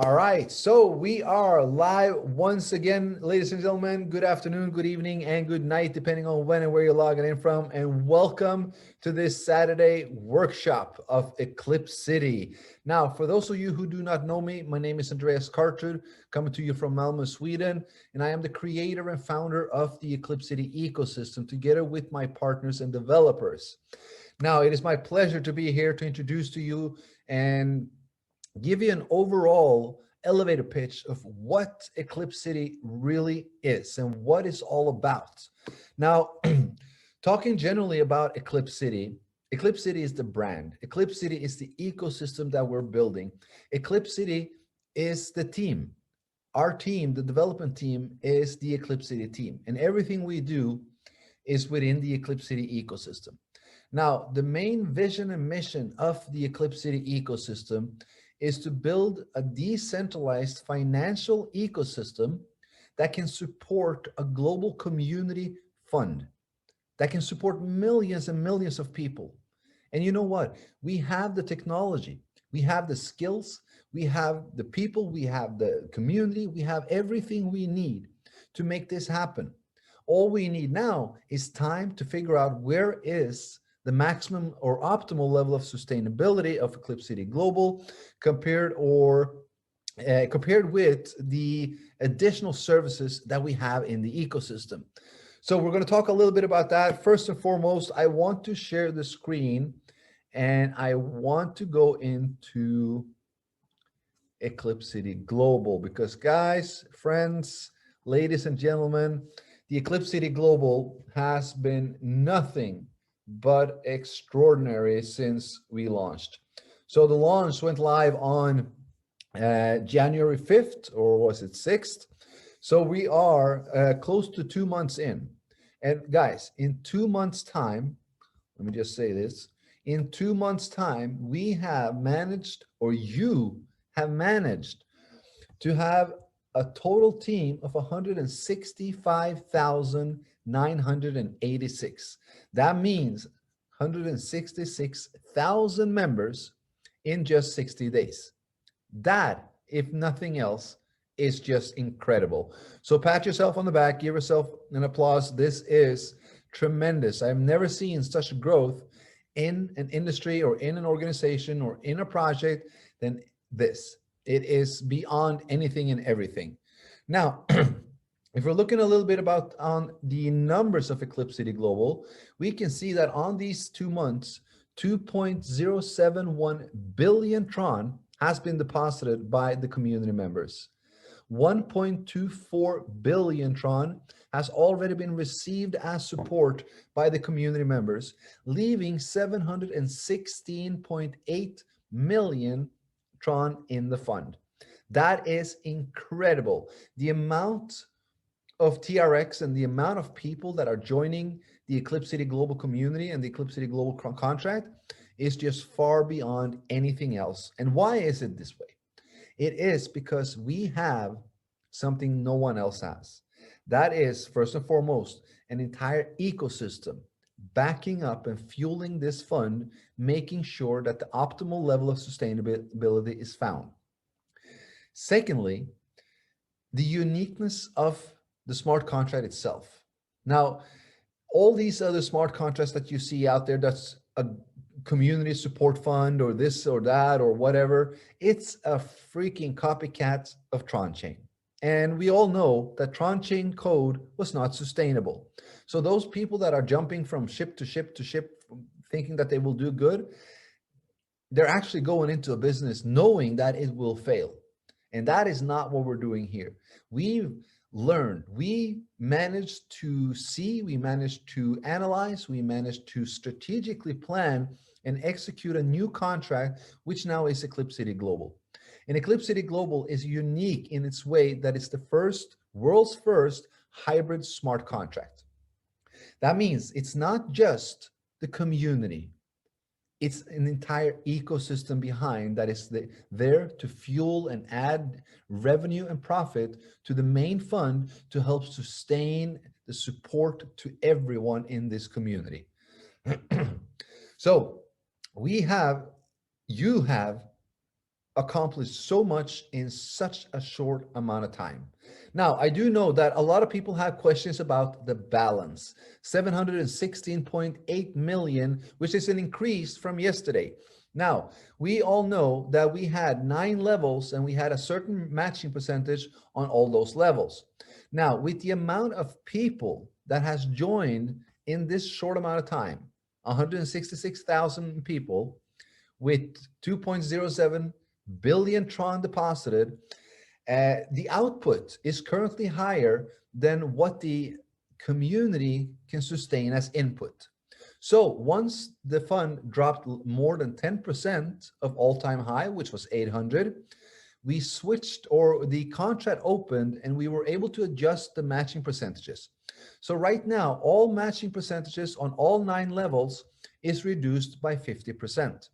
All right, so we are live once again, ladies and gentlemen. Good afternoon, good evening, and good night, depending on when and where you're logging in from. And welcome to this Saturday workshop of Eclipcity. Now, for those of you who do not know me, my name is Andreas Kartrud, coming to you from Malmö, Sweden, and I am the creator and founder of the Eclipcity ecosystem, together with my partners and developers. Now, it is my pleasure to be here to introduce to you and give you an overall elevator pitch of what Eclipcity really is and what it's all about. Now, talking generally about Eclipcity, Eclipcity is the brand. Eclipcity is the ecosystem that we're building. Eclipcity is the team. Our team, the development team, is the Eclipcity team. And everything we do is within the Eclipcity ecosystem. Now, the main vision and mission of the Eclipcity ecosystem is to build a decentralized financial ecosystem that can support a global community fund, that can support millions and millions of people. And you know what? We have the technology, we have the skills, we have the people, we have the community, we have everything we need to make this happen. All we need now is time to figure out where is the maximum or optimal level of sustainability of Eclipcity Global compared with the additional services that we have in the ecosystem. So we're going to talk a little bit about that. First and foremost, I want to share the screen and I want to go into Eclipcity Global because, guys, friends, ladies and gentlemen, the Eclipcity Global has been nothing but extraordinary since we launched. So the launch went live on January 5th, or was it 6th? So we are close to 2 months in. And guys, in 2 months' time, let me just say this, in 2 months' time, we have managed, or you have managed to have a total team of 165,986. That means 166,000 members in just 60 days. That, if nothing else, is just incredible. So pat yourself on the back, give yourself an applause. This is tremendous. I've never seen such growth in an industry or in an organization or in a project than this. It is beyond anything and everything. Now, if we're looking a little bit about on the numbers of Eclipcity Global, we can see that on these 2 months, 2.071 billion Tron has been deposited by the community members. 1.24 billion Tron has already been received as support by the community members, leaving 716.8 million Tron in the fund. That is incredible. The amount of TRX and the amount of people that are joining the Eclipcity Global community and the Eclipcity Global contract is just far beyond anything else. And why is it this way? It is because we have something no one else has. That is, first and foremost, an entire ecosystem backing up and fueling this fund, making sure that the optimal level of sustainability is found. Secondly, the uniqueness of the smart contract itself. Now, all these other smart contracts that you see out there, that's a community support fund or this or that or whatever, it's a freaking copycat of Tron Chain. And we all know that Tron Chain code was not sustainable. So those people that are jumping from ship to ship to ship, thinking that they will do good, they're actually going into a business knowing that it will fail. And that is not what we're doing here. We've learned, we managed to see, we managed to analyze, we managed to strategically plan and execute a new contract, which now is Eclipcity Global. And Eclipcity Global is unique in its way that it's the world's first hybrid smart contract. That means it's not just the community, it's an entire ecosystem behind that is there to fuel and add revenue and profit to the main fund to help sustain the support to everyone in this community. So you have accomplished so much in such a short amount of time. Now, I do know that a lot of people have questions about the balance. 716.8 million, which is an increase from yesterday. Now, we all know that we had 9 levels and we had a certain matching percentage on all those levels. Now, with the amount of people that has joined in this short amount of time, 166,000 people with 2.07 billion Tron deposited, the output is currently higher than what the community can sustain as input. So once the fund dropped more than 10% of all-time high, which was 800, we switched, or the contract opened, and we were able to adjust the matching percentages. So right now, all matching percentages on all 9 levels is reduced by 50%.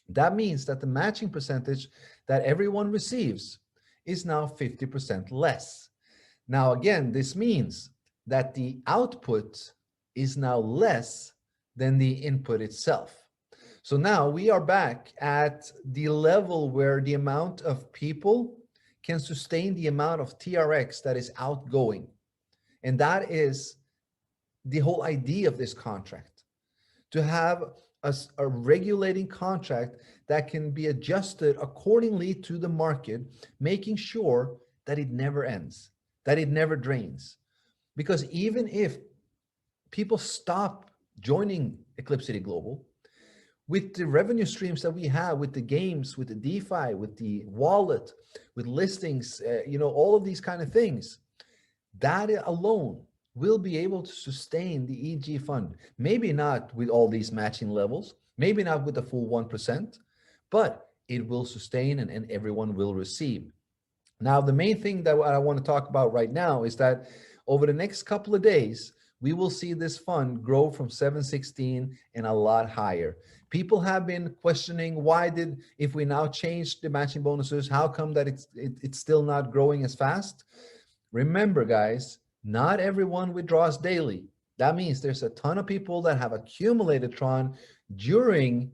That means that the matching percentage that everyone receives is now 50% less. Now, again, this means that the output is now less than the input itself. So now we are back at the level where the amount of people can sustain the amount of TRX that is outgoing. And that is the whole idea of this contract, to have a regulating contract that can be adjusted accordingly to the market, making sure that it never ends, that it never drains. Because even if people stop joining Eclipcity Global, with the revenue streams that we have, with the games, with the DeFi, with the wallet, with listings, all of these kind of things, that alone will be able to sustain the EG fund. Maybe not with all these matching levels, maybe not with the full 1%, but it will sustain and everyone will receive. Now, the main thing that I want to talk about right now is that over the next couple of days, we will see this fund grow from 716 and a lot higher. People have been questioning if we now change the matching bonuses, how come that it's still not growing as fast? Remember, guys, not everyone withdraws daily. That means there's a ton of people that have accumulated Tron during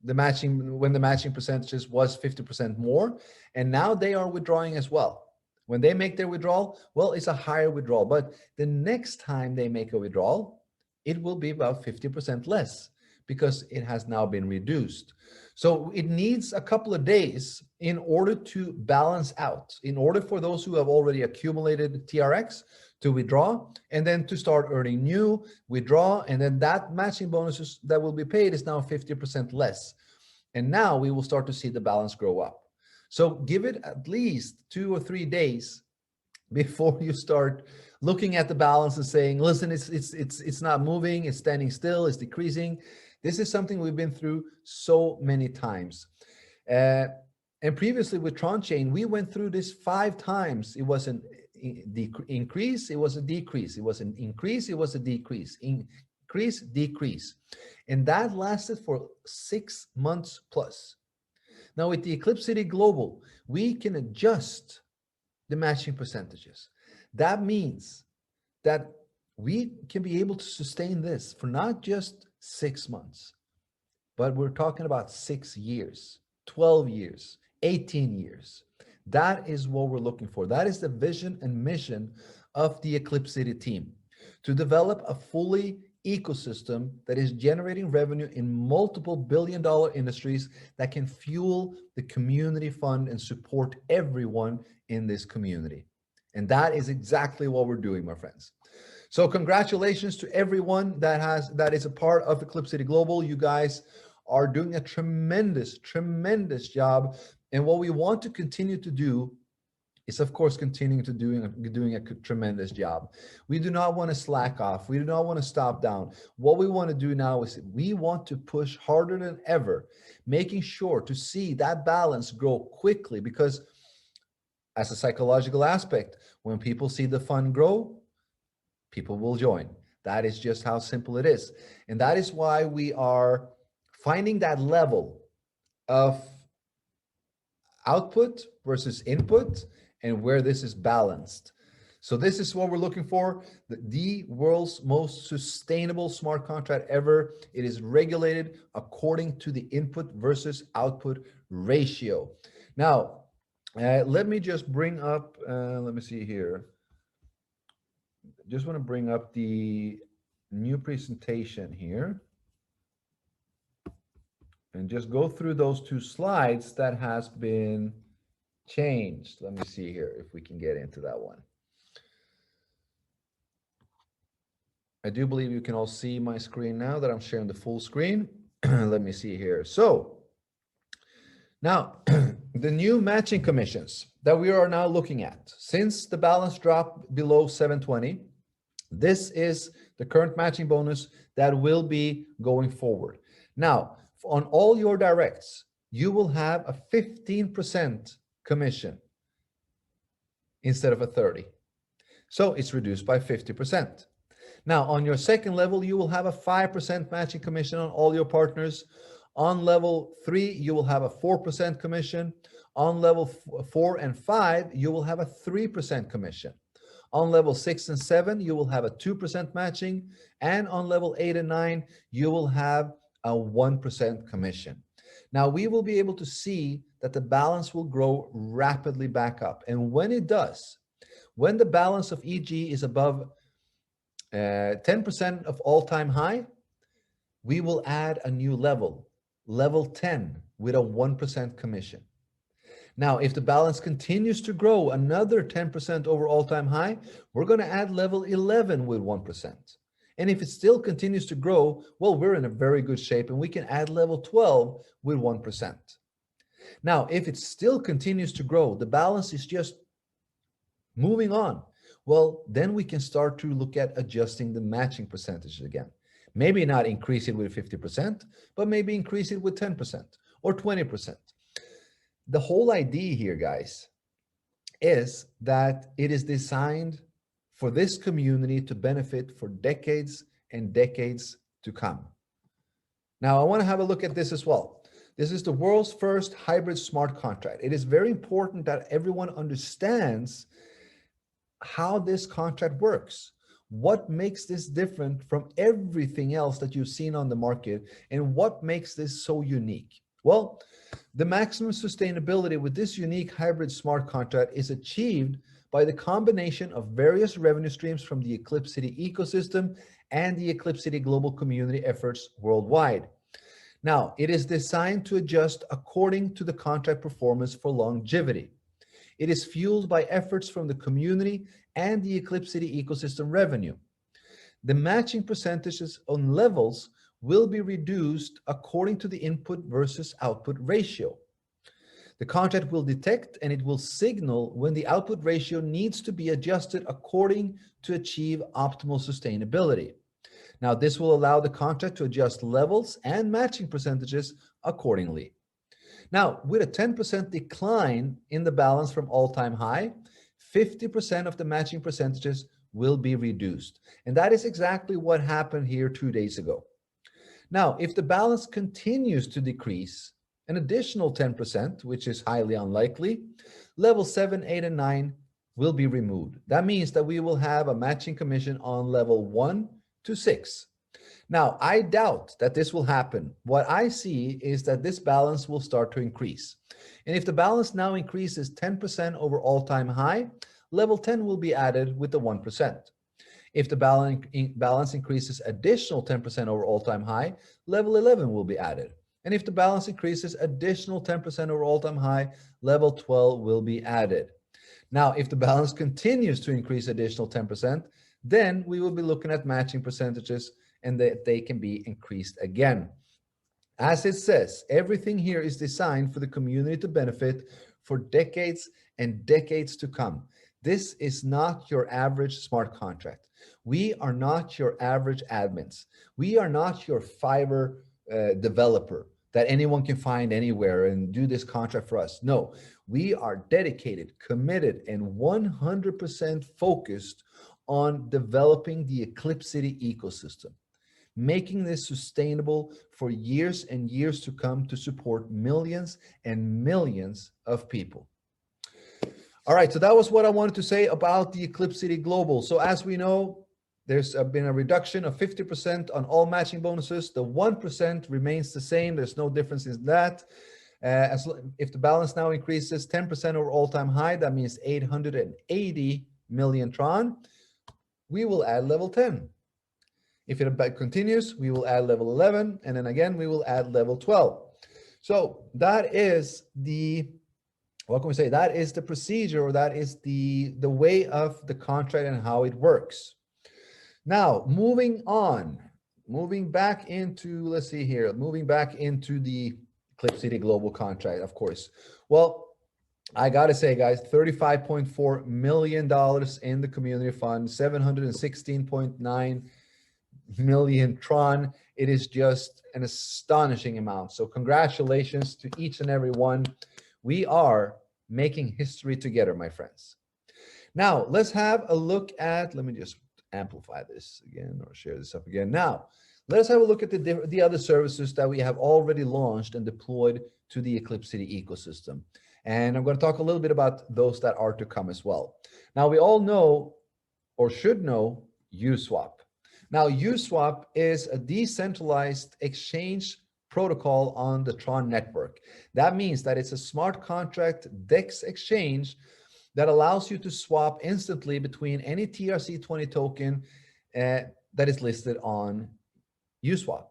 the matching, when the matching percentages was 50% more, and now they are withdrawing as well. When they make their withdrawal, well, it's a higher withdrawal, but the next time they make a withdrawal, it will be about 50% less because it has now been reduced. So it needs a couple of days in order to balance out, in order for those who have already accumulated TRX to withdraw, and then to start earning new, withdraw, and then that matching bonuses that will be paid is now 50% less. And now we will start to see the balance grow up. So give it at least 2 or 3 days before you start looking at the balance and saying, listen, it's not moving, it's standing still, it's decreasing. This is something we've been through so many times. And previously with Tron Chain, we went through this 5 times. It was an increase, it was a decrease. It was an increase, it was a decrease. Increase, decrease. And that lasted for 6 months plus. Now with the Eclipcity Global, we can adjust the matching percentages. That means that we can be able to sustain this for not just 6 months, but we're talking about 6 years, 12 years, 18 years. That is what we're looking for. That is the vision and mission of the Eclipcity team, to develop a fully ecosystem that is generating revenue in multiple billion-dollar industries that can fuel the community fund and support everyone in this community. And that is exactly what we're doing, my friends. So congratulations to everyone that is a part of Eclipcity Global. You guys are doing a tremendous, tremendous job. And what we want to continue to do is, of course, continuing to doing a tremendous job. We do not want to slack off. We do not want to stop down. What we want to do now is we want to push harder than ever, making sure to see that balance grow quickly, because as a psychological aspect, when people see the fund grow, people will join. That is just how simple it is. And that is why we are finding that level of output versus input, and where this is balanced. So this is what we're looking for, the world's most sustainable smart contract ever. It is regulated according to the input versus output ratio. Now, let me just bring up, let me see here. Just want to bring up the new presentation here and just go through those two slides that has been changed. Let me see here if we can get into that one. I do believe you can all see my screen now that I'm sharing the full screen. Let me see here. So now the new matching commissions that we are now looking at, since the balance dropped below 720, this is the current matching bonus that will be going forward. Now, on all your directs, you will have a 15% commission instead of a 30. So it's reduced by 50%. Now, on your second level, you will have a 5% matching commission on all your partners. On level 3, you will have a 4% commission. On level 4 and 5, you will have a 3% commission. On level 6 and 7, you will have a 2% matching. And on level 8 and 9, you will have a 1% commission. Now, we will be able to see that the balance will grow rapidly back up. And when it does, when the balance of EG is above 10% of all-time high, we will add a new level, level 10, with a 1% commission. Now, if the balance continues to grow another 10% over all-time high, we're going to add level 11 with 1%. And if it still continues to grow, well, we're in a very good shape and we can add level 12 with 1%. Now, if it still continues to grow, the balance is just moving on. Well, then we can start to look at adjusting the matching percentage again. Maybe not increase it with 50%, but maybe increase it with 10% or 20%. The whole idea here, guys, is that it is designed for this community to benefit for decades and decades to come. Now, I want to have a look at this as well. This is the world's first hybrid smart contract. It is very important that everyone understands how this contract works. What makes this different from everything else that you've seen on the market, and what makes this so unique? Well, the maximum sustainability with this unique hybrid smart contract is achieved by the combination of various revenue streams from the Eclipcity ecosystem and the Eclipcity global community efforts worldwide. Now, it is designed to adjust according to the contract performance for longevity. It is fueled by efforts from the community and the Eclipcity ecosystem revenue. The matching percentages on levels will be reduced according to the input versus output ratio. The contract will detect and it will signal when the output ratio needs to be adjusted according to achieve optimal sustainability. Now, this will allow the contract to adjust levels and matching percentages accordingly. Now, with a 10% decline in the balance from all-time high, 50% of the matching percentages will be reduced. And that is exactly what happened here 2 days ago. Now, if the balance continues to decrease an additional 10%, which is highly unlikely, level 7, 8, and 9 will be removed. That means that we will have a matching commission on level 1 to 6. Now, I doubt that this will happen. What I see is that this balance will start to increase. And if the balance now increases 10% over all-time high, level 10 will be added with the 1%. If the balance increases additional 10% over all-time high, level 11 will be added. And if the balance increases additional 10% over all-time high, level 12 will be added. Now, if the balance continues to increase additional 10%, then we will be looking at matching percentages and that they can be increased again. As it says, everything here is designed for the community to benefit for decades and decades to come. This is not your average smart contract. We are not your average admins. We are not your Fiverr developer that anyone can find anywhere and do this contract for us. No, we are dedicated, committed, and 100% focused on developing the Eclipcity ecosystem, making this sustainable for years and years to come to support millions and millions of people. All right, so that was what I wanted to say about the Eclipcity Global. So as we know, there's been a reduction of 50% on all matching bonuses. The 1% remains the same. There's no difference in that. If the balance now increases 10% over all-time high, that means 880 million Tron, we will add level 10. If it continues, we will add level 11, and then again, we will add level 12. So that is the, what can we say? That is the procedure, or that is the way of the contract and how it works. Now, moving on, moving back into, let's see here, moving back into the Eclipcity global contract, of course. Well, I gotta say, guys, $35.4 million in the community fund, 716.9 million Tron. It is just an astonishing amount. So congratulations to each and every one. We are making history together, my friends. Now, let's have a look at, let me just amplify this again or share this up again. Now, let's have a look at the other services that we have already launched and deployed to the Eclipcity ecosystem. And I'm going to talk a little bit about those that are to come as well. Now, we all know, or should know, Uswap. Now, Uswap is a decentralized exchange protocol on the Tron network. That means that it's a smart contract DEX exchange that allows you to swap instantly between any TRC20 token that is listed on Uswap.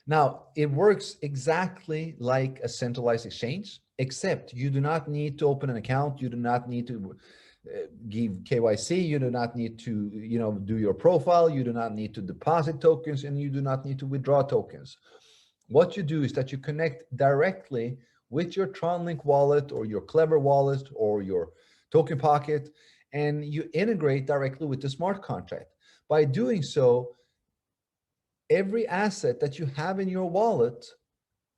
Now, it works exactly like a centralized exchange, except you do not need to open an account. You do not need to give KYC. You do not need to, do your profile. You do not need to deposit tokens, and you do not need to withdraw tokens. What you do is that you connect directly with your TronLink wallet or your Clever wallet or your Token Pocket, and you integrate directly with the smart contract. By doing so, every asset that you have in your wallet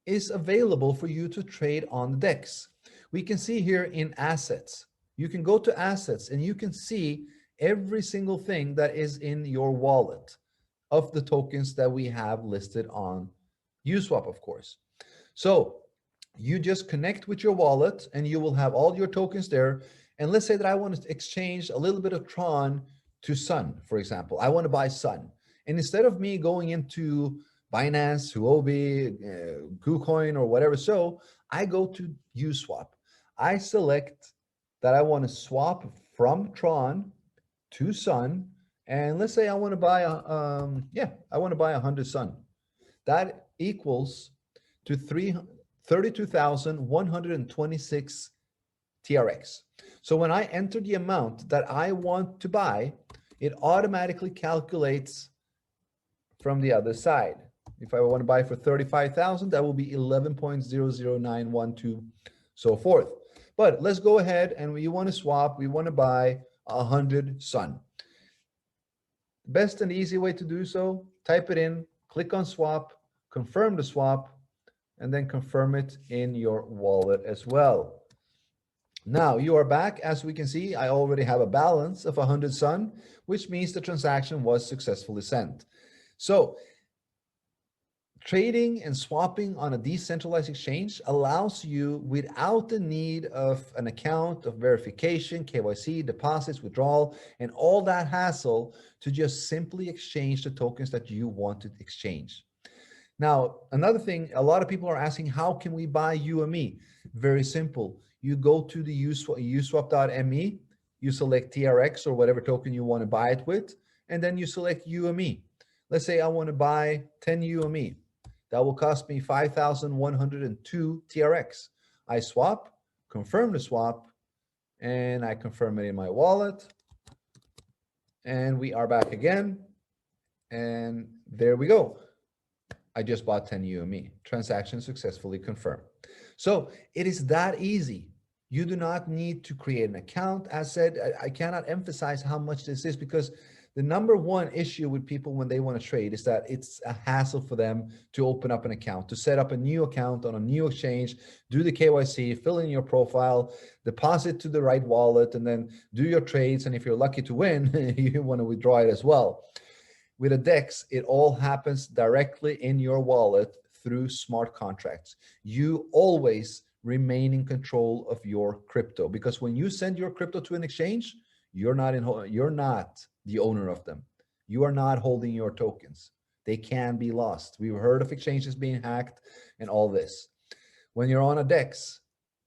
is available for you to trade on the DEX. We can see here in assets, you can go to assets and you can see every single thing that is in your wallet of the tokens that we have listed on Uswap, of course. So you just connect with your wallet and you will have all your tokens there. And let's say that I want to exchange a little bit of Tron to Sun, for example. I want to buy Sun. And instead of me going into Binance, Huobi, KuCoin, or whatever, so I go to Uswap. I select that I want to swap from Tron to Sun. And let's say I want to buy, I want to buy 100 Sun. That equals to 32,126 TRX. So when I enter the amount that I want to buy, it automatically calculates from the other side. If I want to buy for 35,000, that will be 11.00912, so forth. But let's go ahead and we want to swap. We want to buy 100 Sun. Best and easy way to do so, type it in, click on swap, confirm the swap, and then confirm it in your wallet as well. Now you are back. As we can see, I already have a balance of 100 Sun, which means the transaction was successfully sent. So trading and swapping on a decentralized exchange allows you, without the need of an account, of verification, KYC, deposits, withdrawal, and all that hassle, to just simply exchange the tokens that you want to exchange. Now, another thing, a lot of people are asking, how can we buy UME? Very simple. You go to the uswap.me, you select TRX or whatever token you want to buy it with, and then you select UME. Let's say I want to buy 10 UME. That will cost me 5,102 TRX. I swap, confirm the swap, and I confirm it in my wallet. And we are back again. And there we go. I just bought 10 UME. Transaction successfully confirmed. So it is that easy. You do not need to create an account. As said, I cannot emphasize how much this is, because the number one issue with people when they want to trade is that it's a hassle for them to open up an account, to set up a new account on a new exchange, do the KYC, fill in your profile, deposit to the right wallet, and then do your trades. And if you're lucky to win, you want to withdraw it as well. With a DEX, it all happens directly in your wallet through smart contracts. You always remain in control of your crypto, because when you send your crypto to an exchange, you're not the owner of them. You are not holding your tokens. They can be lost. We've heard of exchanges being hacked and all this. When you're on a DEX,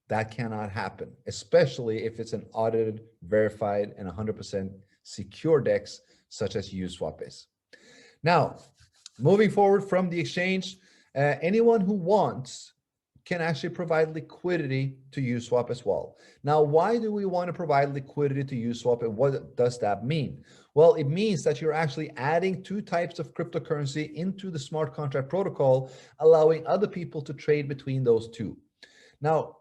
that cannot happen, especially if it's an audited, verified, and 100% secure DEX, such as Uswap is. Now, moving forward from the exchange, anyone who wants can actually provide liquidity to Uswap as well. Now, why do we want to provide liquidity to Uswap, and what does that mean? Well, it means that you're actually adding two types of cryptocurrency into the smart contract protocol, allowing other people to trade between those two. Now,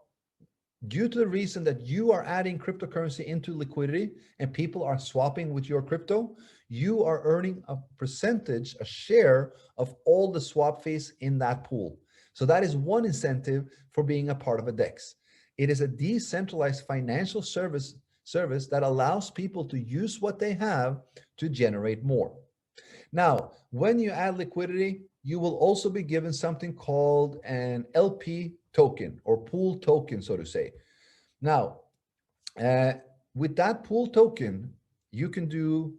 due to the reason that you are adding cryptocurrency into liquidity and people are swapping with your crypto, you are earning a percentage, a share of all the swap fees in that pool. So that is one incentive for being a part of a DEX. It is a decentralized financial service that allows people to use what they have to generate more. Now, when you add liquidity, you will also be given something called an LP token or pool token, so to say. Now, with that pool token, you can do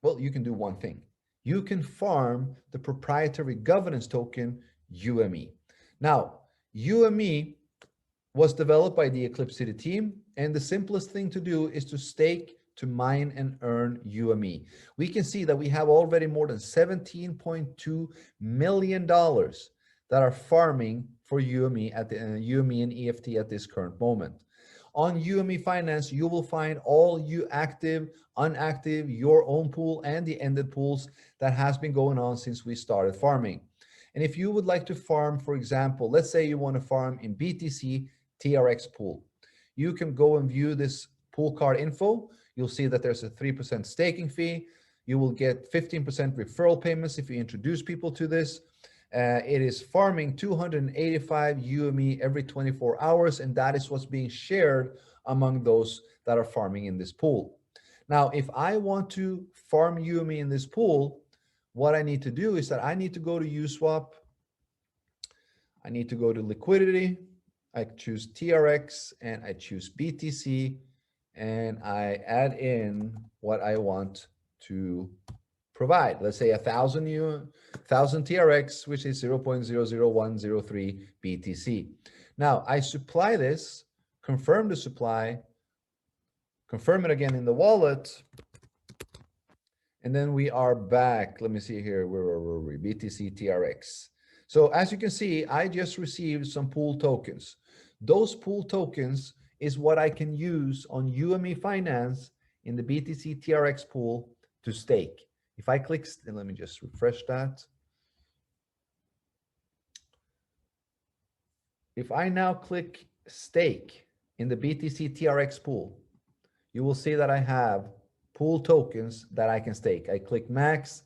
one thing. You can farm the proprietary governance token, UME. Now, UME was developed by the Eclipcity team, and the simplest thing to do is to stake, to mine, and earn UME. We can see that we have already more than $17.2 million that are farming for UME at the UME and EFT at this current moment. On UME Finance, you will find all you active, unactive, your own pool, and the ended pools that has been going on since we started farming. And if you would like to farm, for example, let's say you want to farm in BTC TRX pool, you can go and view this pool card info. You'll see that there's a 3% staking fee. You will get 15% referral payments if you introduce people to this. It is farming 285 UME every 24 hours, and that is what's being shared among those that are farming in this pool. Now, if I want to farm UME in this pool, what I need to do is that I need to go to Uswap. I need to go to liquidity. I choose TRX and I choose BTC, and I add in what I want to provide. Let's say 1,000 TRX, which is 0.00103 BTC. Now I supply this, confirm the supply, confirm it again in the wallet, and then we are back. Let me see here, where were we? BTC TRX. So as you can see, I just received some pool tokens. Those pool tokens is what I can use on UME Finance in the BTC TRX pool to stake. If I click, and let me just refresh that. If I now click stake in the BTC TRX pool, you will see that I have pool tokens that I can stake. I click max,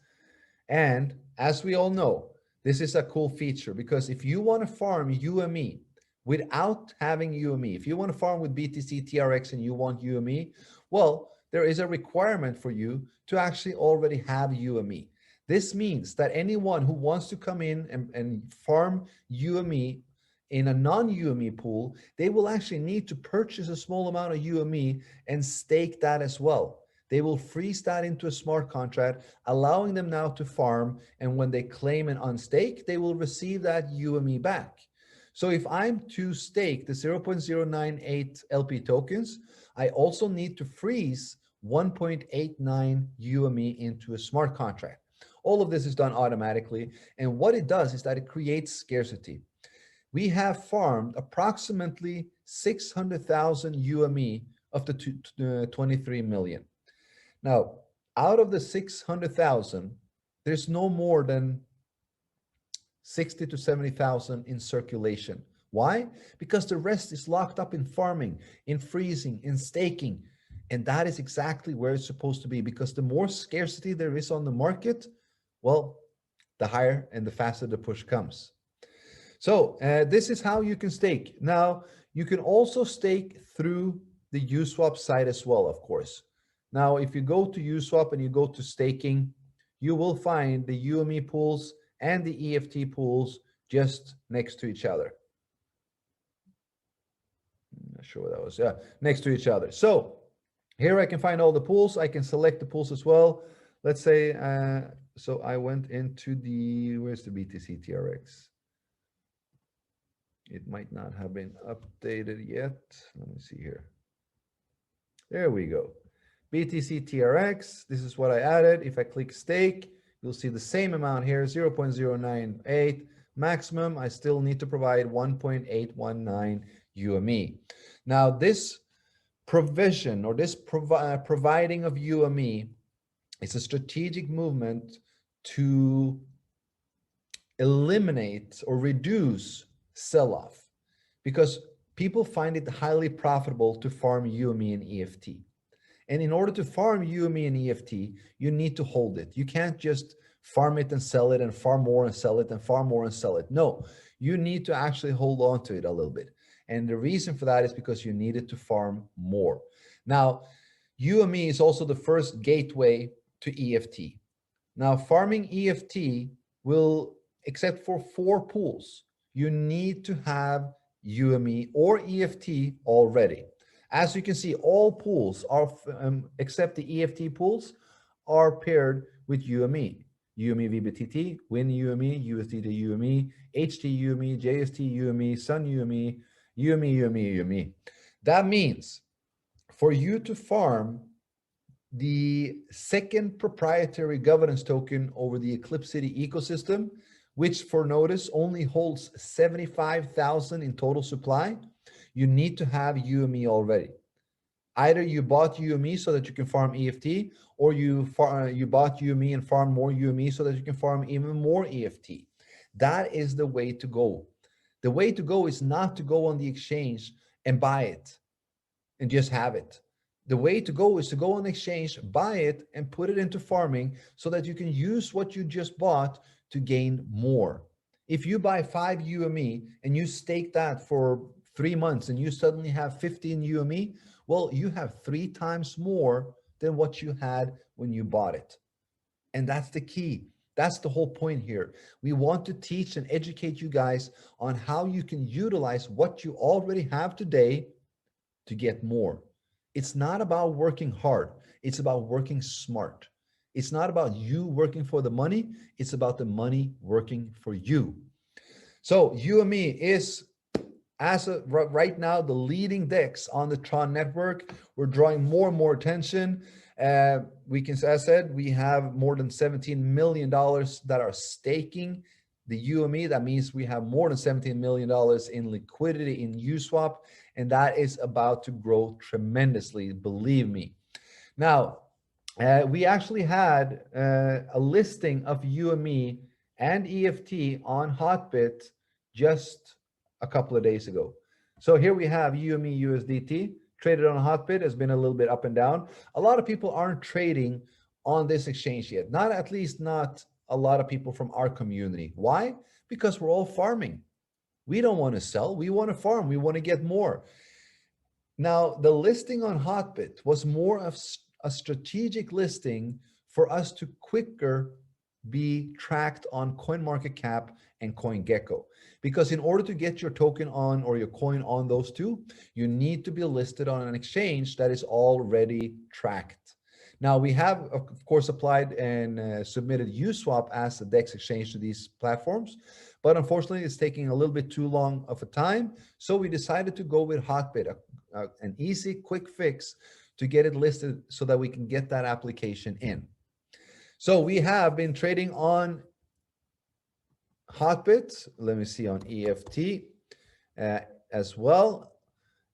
and as we all know, this is a cool feature, because if you want to farm UME without having UME, if you want to farm with BTC TRX and you want UME, well, there is a requirement for you to actually already have UME. This means that anyone who wants to come in and farm UME in a non-UME pool, they will actually need to purchase a small amount of UME and stake that as well. They will freeze that into a smart contract, allowing them now to farm, and when they claim and unstake, they will receive that UME back. So if I'm to stake the 0.098 LP tokens, I also need to freeze 1.89 UME into a smart contract. All of this is done automatically, and what it does is that it creates scarcity. We have farmed approximately 600,000 UME of the 23 million. Now, out of the 600,000, there's no more than 60 to 70,000 in circulation. Why? Because the rest is locked up in farming, in freezing, in staking. And that is exactly where it's supposed to be, because the more scarcity there is on the market, well, the higher and the faster the push comes. So this is how you can stake. Now, you can also stake through the Uswap site as well, of course. Now, if you go to Uswap and you go to staking, you will find the UME pools and the EFT pools just next to each other. I'm not sure what that was. Yeah, next to each other. So here I can find all the pools. I can select the pools as well. Let's say, so I went into the, where's the BTC TRX? It might not have been updated yet. Let me see here. There we go. BTC TRX, this is what I added. If I click stake, you'll see the same amount here, 0.098 maximum. I still need to provide 1.819 UME. Now this provision or this providing of UME is a strategic movement to eliminate or reduce sell-off, because people find it highly profitable to farm UME and EFT. And in order to farm UME and EFT, you need to hold it. You can't just farm it and sell it and farm more and sell it and farm more and sell it. No, you need to actually hold on to it a little bit. And the reason for that is because you need it to farm more. Now, UME is also the first gateway to EFT. Now, farming EFT will, except for 4 pools, you need to have UME or EFT already. As you can see, all pools are, except the EFT pools, are paired with UME. UME VBTT, WIN UME, USDT UME, HT UME, JST UME, Sun UME, UME. That means for you to farm the second proprietary governance token over the Eclipcity ecosystem, which for notice only holds 75,000 in total supply, you need to have UME already. Either you bought UME so that you can farm EFT, or you bought UME and farm more UME so that you can farm even more EFT. That is the way to go. The way to go is not to go on the exchange and buy it and just have it. The way to go is to go on the exchange, buy it, and put it into farming so that you can use what you just bought to gain more. If you buy 5 UME and you stake that for 3 months and you suddenly have 15 UME, well, you have 3 times more than what you had when you bought it. And that's the key. That's the whole point here. We want to teach and educate you guys on how you can utilize what you already have today to get more. It's not about working hard. It's about working smart. It's not about you working for the money. It's about the money working for you. So UME is, as of right now, the leading DEX on the Tron network. We're drawing more and more attention. We can, as I said, we have more than $17 million that are staking the UME. That means we have more than $17 million in liquidity in USwap, and that is about to grow tremendously, believe me. Now, we actually had a listing of UME and EFT on Hotbit just a couple of days ago. So here we have UME USDT traded on Hotbit. Has been a little bit up and down. A lot of people aren't trading on this exchange yet. Not, at least not a lot of people from our community. Why? Because we're all farming. We don't want to sell. We want to farm. We want to get more. Now, the listing on Hotbit was more of a strategic listing for us to quicker be tracked on CoinMarketCap and CoinGecko. Because in order to get your token on or your coin on those two, you need to be listed on an exchange that is already tracked. Now, we have, of course, applied and submitted USwap as the DEX exchange to these platforms, but unfortunately, it's taking a little bit too long of a time. So we decided to go with Hotbit, an easy, quick fix to get it listed so that we can get that application in. So we have been trading on Hotbit. Let me see on EFT as well.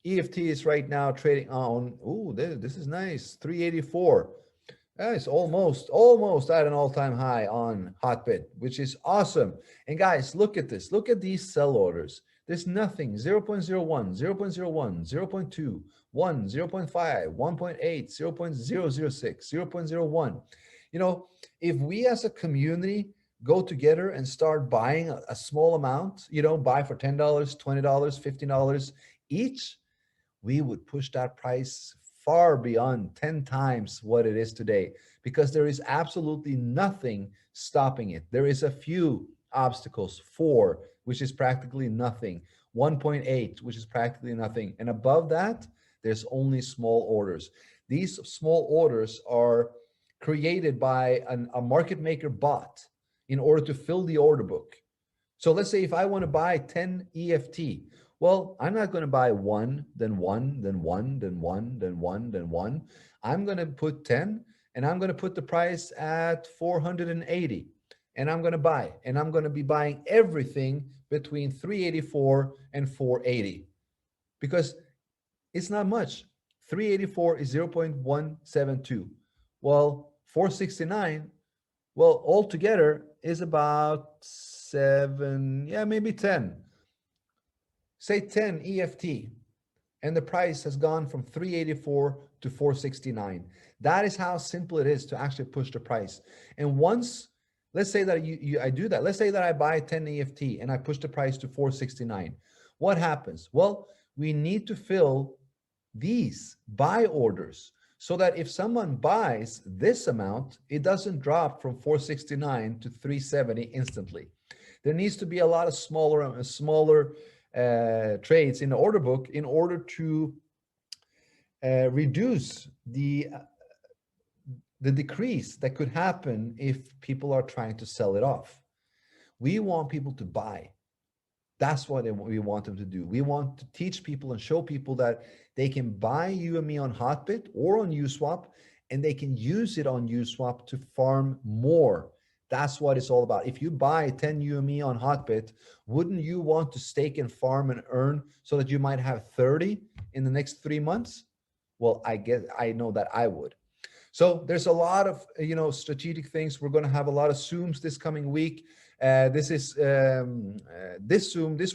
EFT is right now trading on, ooh, this is nice, 384. It's almost at an all-time high on Hotbit, which is awesome. And guys, look at this. Look at these sell orders. There's nothing, 0.01, 0.01, 0.2, 1, 0.5, 1.8, 0.006, 0.01. You know, if we as a community go together and start buying a small amount, you know, buy for $10, $20, $15 each, we would push that price far beyond 10 times what it is today, because there is absolutely nothing stopping it. There is a few obstacles, 4, which is practically nothing, 1.8, which is practically nothing. And above that, there's only small orders. These small orders are created by a market maker bot in order to fill the order book. So let's say if I want to buy 10 EFT, well, I'm not going to buy one, then one, then one, then one, then one, then one. I'm going to put 10 and I'm going to put the price at 480 and I'm going to buy, and I'm going to be buying everything between 384 and 480 because it's not much. 384 is 0.172. Well, 469, well, altogether is about 7, yeah, maybe 10. Say 10 EFT, and the price has gone from 384 to 469. That is how simple it is to actually push the price. And once, let's say that I do that. Let's say that I buy 10 EFT and I push the price to 469. What happens? Well, we need to fill these buy orders so that if someone buys this amount, it doesn't drop from 469 to 370 instantly. There needs to be a lot of smaller trades in the order book in order to reduce the decrease that could happen if people are trying to sell it off. We want people to buy. That's what we want them to do. We want to teach people and show people that they can buy you and me on Hotbit or on Uswap, and they can use it on Uswap to farm more. That's what it's all about. If you buy 10 UME on Hotbit, wouldn't you want to stake and farm and earn so that you might have 30 in the next 3 months? Well, I know that I would. So there's a lot of strategic things. We're going to have a lot of Zooms this coming week. This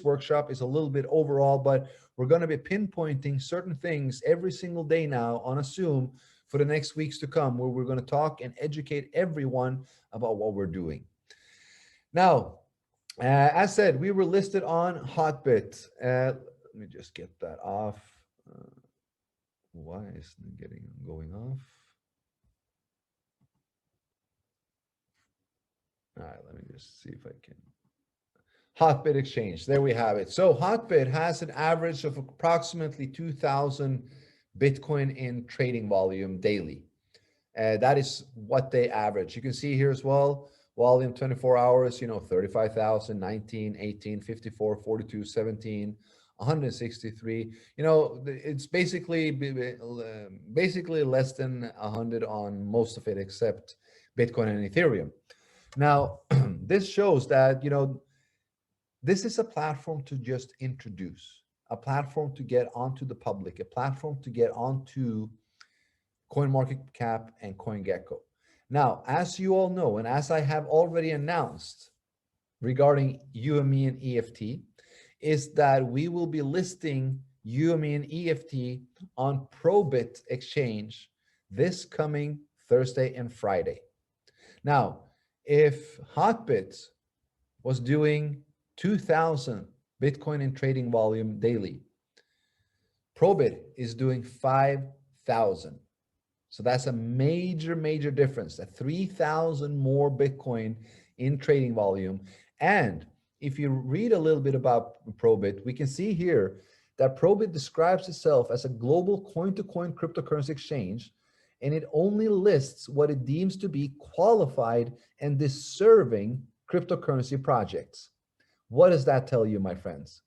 workshop is a little bit overall, but we're going to be pinpointing certain things every single day now on a Zoom for the next weeks to come, where we're going to talk and educate everyone about what we're doing. Now, as said, we were listed on Hotbit. Let me just get that off. Why is it going off? All right, let me just see if I can. Hotbit exchange, there we have it. So Hotbit has an average of approximately 2,000 Bitcoin in trading volume daily. That is what they average. You can see here as well, volume 24 hours, 35,000, 19, 18, 54, 42, 17, 163. It's basically less than 100 on most of it except Bitcoin and Ethereum. Now, this shows that, this is a platform to just introduce, a platform to get onto the public, a platform to get onto CoinMarketCap and CoinGecko. Now, as you all know, and as I have already announced regarding UME and EFT, is that we will be listing UME and EFT on Probit exchange this coming Thursday and Friday. Now, if Hotbit was doing 2,000 Bitcoin in trading volume daily, Probit is doing 5,000. So that's a major, major difference, a 3,000 more Bitcoin in trading volume. And if you read a little bit about Probit, we can see here that Probit describes itself as a global coin-to-coin cryptocurrency exchange, and it only lists what it deems to be qualified and deserving cryptocurrency projects. What does that tell you, my friends?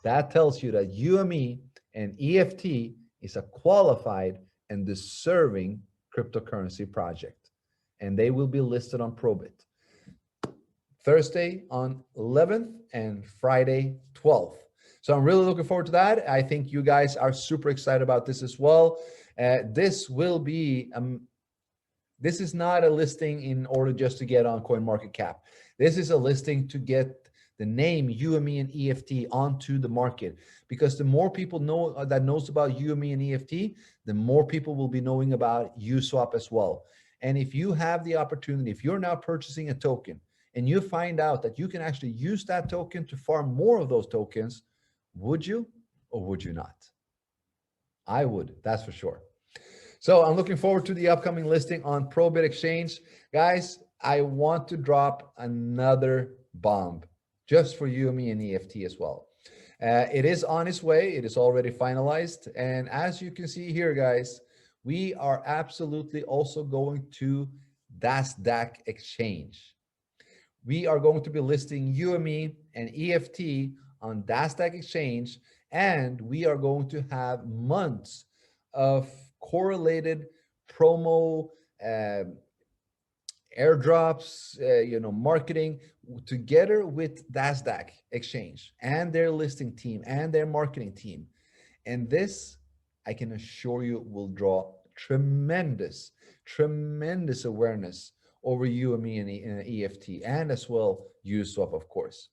That tells you that UME and EFT is a qualified and deserving cryptocurrency project, and they will be listed on Probit Thursday on 11th and Friday 12th. So I'm really looking forward to that. I think you guys are super excited about this as well. This will be, this is not a listing in order just to get on CoinMarketCap. This is a listing to get the name UME and EFT onto the market, because the more people knows about UME and EFT, the more people will be knowing about Uswap as well. And if you have the opportunity, if you're now purchasing a token and you find out that you can actually use that token to farm more of those tokens, would you or would you not? I would, that's for sure. So I'm looking forward to the upcoming listing on Probit Exchange. Guys, I want to drop another bomb just for UME and EFT as well. It is on its way. It is already finalized. And as you can see here, guys, we are absolutely also going to DASDAQ Exchange. We are going to be listing UME and EFT on DASDAQ exchange, and we are going to have months of correlated promo, uh, airdrops, marketing together with DASDAQ exchange and their listing team and their marketing team. And this, I can assure you, will draw tremendous, tremendous awareness over UME and EFT, and as well Uniswap, of course.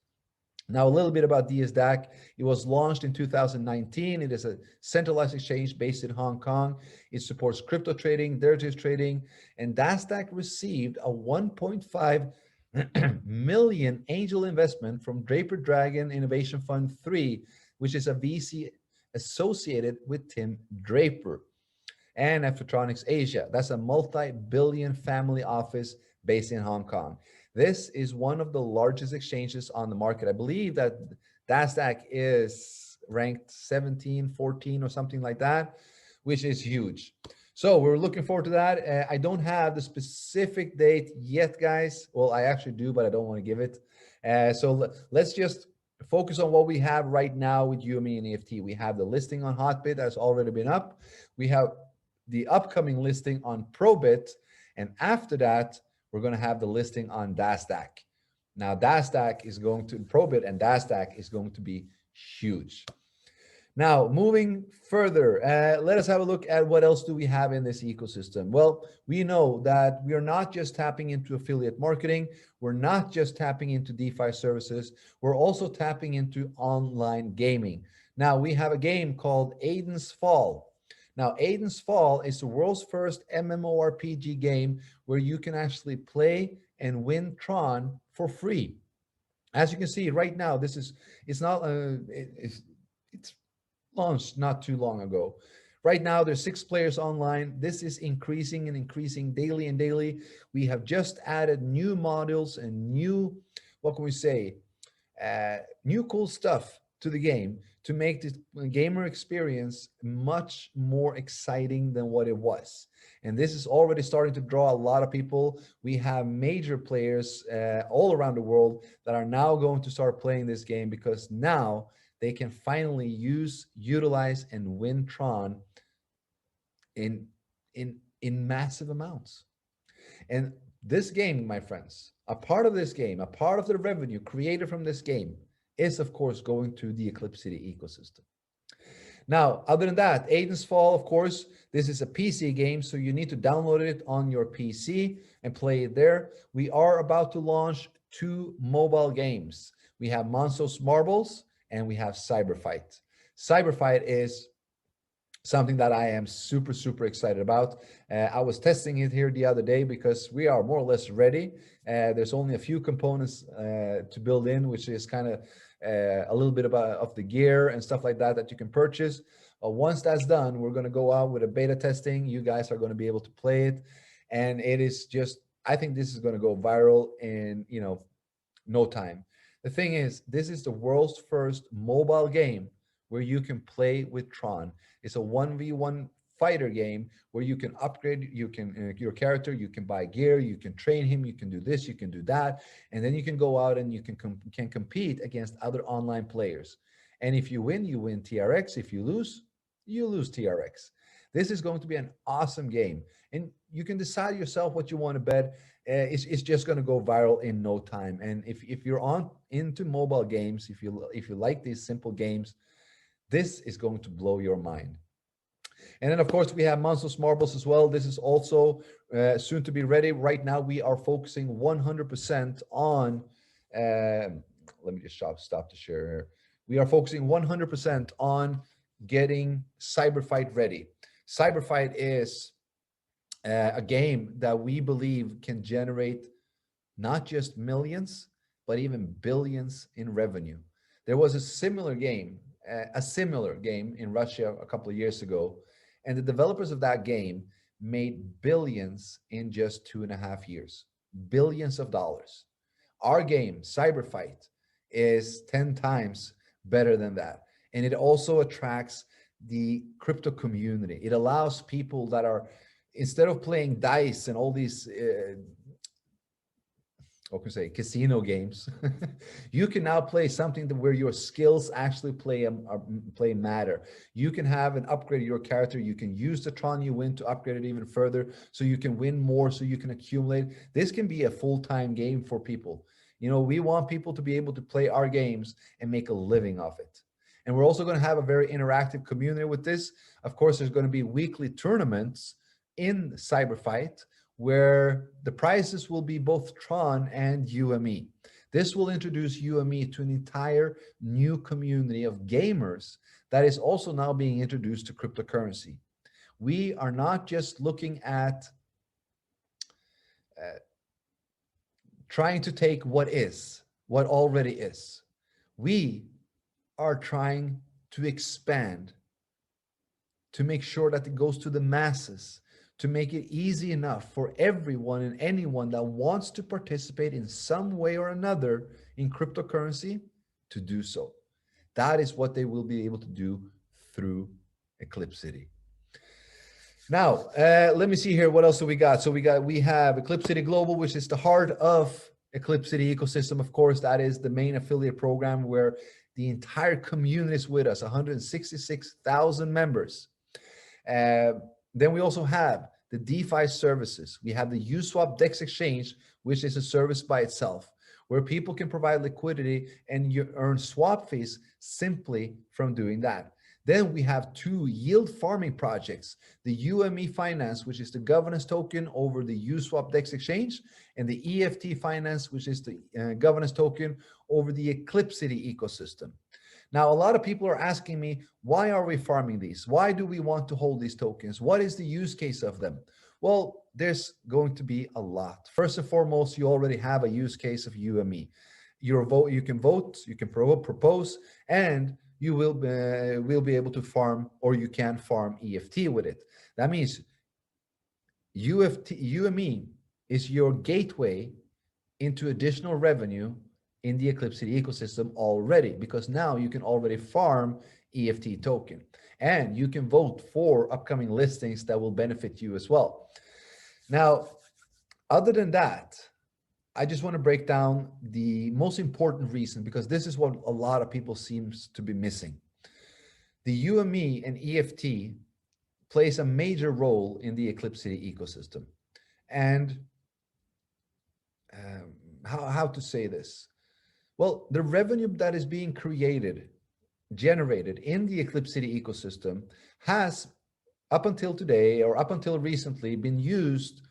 Now, a little bit about DSDAC. It was launched in 2019. It is a centralized exchange based in Hong Kong. It supports crypto trading, derivative trading, and DASDAC received a 1.5 million angel investment from Draper Dragon Innovation Fund 3, which is a VC associated with Tim Draper, and Aftertronics Asia. That's a multi-billion family office based in Hong Kong. This is one of the largest exchanges on the market. I believe that DASDAQ is ranked 17, 14 or something like that, which is huge. So we're looking forward to that. I don't have the specific date yet, guys. Well, I actually do, but I don't want to give it. So let's just focus on what we have right now with UME and EFT. We have the listing on Hotbit that's already been up. We have the upcoming listing on Probit. And after that, we're going to have the listing on DASDAQ. Now, DASDAQ is going to, Probit and DASDAQ is going to be huge. Now, moving further, let us have a look at what else do we have in this ecosystem. Well, we know that we are not just tapping into affiliate marketing. We're not just tapping into DeFi services. We're also tapping into online gaming. Now, we have a game called Aiden's Fall. Now, Aiden's Fall is the world's first MMORPG game where you can actually play and win Tron for free. As you can see right now, it's launched not too long ago. Right now, there's 6 players online. This is increasing and increasing daily and daily. We have just added new modules and new, what can we say, new cool stuff to the game to make the gamer experience much more exciting than what it was. And this is already starting to draw a lot of people. We have major players all around the world that are now going to start playing this game because now they can finally utilize and win Tron in massive amounts. And this game, my friends, a part of this game, a part of the revenue created from this game is, of course, going to the Eclipcity ecosystem. Now, other than that, Aiden's Fall, of course, this is a PC game, so you need to download it on your PC and play it there. We are about to launch 2 mobile games. We have Monsters Marbles and we have Cyberfight. Cyberfight is something that I am super, super excited about. I was testing it here the other day because we are more or less ready. There's only a few components to build in, which is kind of a little bit of the gear and stuff like that that you can purchase. Once that's done, we're going to go out with a beta testing. You guys are going to be able to play it. And it is just, I think this is going to go viral in, no time. The thing is, this is the world's first mobile game where you can play with Tron. It's a 1v1 fighter game where you can upgrade your character, you can buy gear, you can train him, you can do this, you can do that, and then you can go out and you can compete against other online players. And if you win TRX. If you lose TRX. This is going to be an awesome game, and you can decide yourself what you want to bet. It's just going to go viral in no time. And if you're into mobile games, if you like these simple games, this is going to blow your mind. And then, of course, we have Monsters Marbles as well. This is also soon to be ready. Right now, we are focusing 100% on, let me just stop the share here. We are focusing 100% on getting Cyberfight ready. Cyberfight is a game that we believe can generate not just millions, but even billions in revenue. There was a similar game in Russia a couple of years ago, and the developers of that game made billions in just 2.5 years, billions of dollars. Our game, Cyberfight, is 10 times better than that. And it also attracts the crypto community. It allows people that are, instead of playing dice and all these or can say casino games, you can now play something where your skills actually play matter. You can have an upgrade your character. You can use the Tron you win to upgrade it even further, so you can win more, so you can accumulate. This can be a full-time game for people. You know, we want people to be able to play our games and make a living of it. And we're also going to have a very interactive community with this. Of course, there's going to be weekly tournaments in Cyberfight, where the prizes will be both Tron and UME. This will introduce UME to an entire new community of gamers that is also now being introduced to cryptocurrency. We are not just looking at trying to take what already is. We are trying to expand, to make sure that it goes to the masses, to make it easy enough for everyone and anyone that wants to participate in some way or another in cryptocurrency to do so. That is what they will be able to do through Eclipcity. Now, let me see here. What else do we got? So we have Eclipcity Global, which is the heart of Eclipcity ecosystem. Of course, that is the main affiliate program where the entire community is with us, 166,000 members. Then we also have the DeFi services. We have the Uswap DEX exchange, which is a service by itself, where people can provide liquidity and you earn swap fees simply from doing that. Then we have two yield farming projects, the UME Finance, which is the governance token over the Uswap DEX exchange, and the EFT Finance, which is the governance token over the Eclipcity ecosystem. Now, a lot of people are asking me, why are we farming these? Why do we want to hold these tokens? What is the use case of them? Well, there's going to be a lot. First and foremost, you already have a use case of UME. You can vote, you can propose, and you will be able to farm, or you can farm EFT with it. That means UME is your gateway into additional revenue in the Eclipcity ecosystem already, because now you can already farm EFT token and you can vote for upcoming listings that will benefit you as well. Now, other than that, I just want to break down the most important reason, because this is what a lot of people seems to be missing. The UME and EFT plays a major role in the Eclipcity ecosystem. And how to say this? Well, the revenue that is being generated in the Eclipcity ecosystem has, up until today or up until recently, been used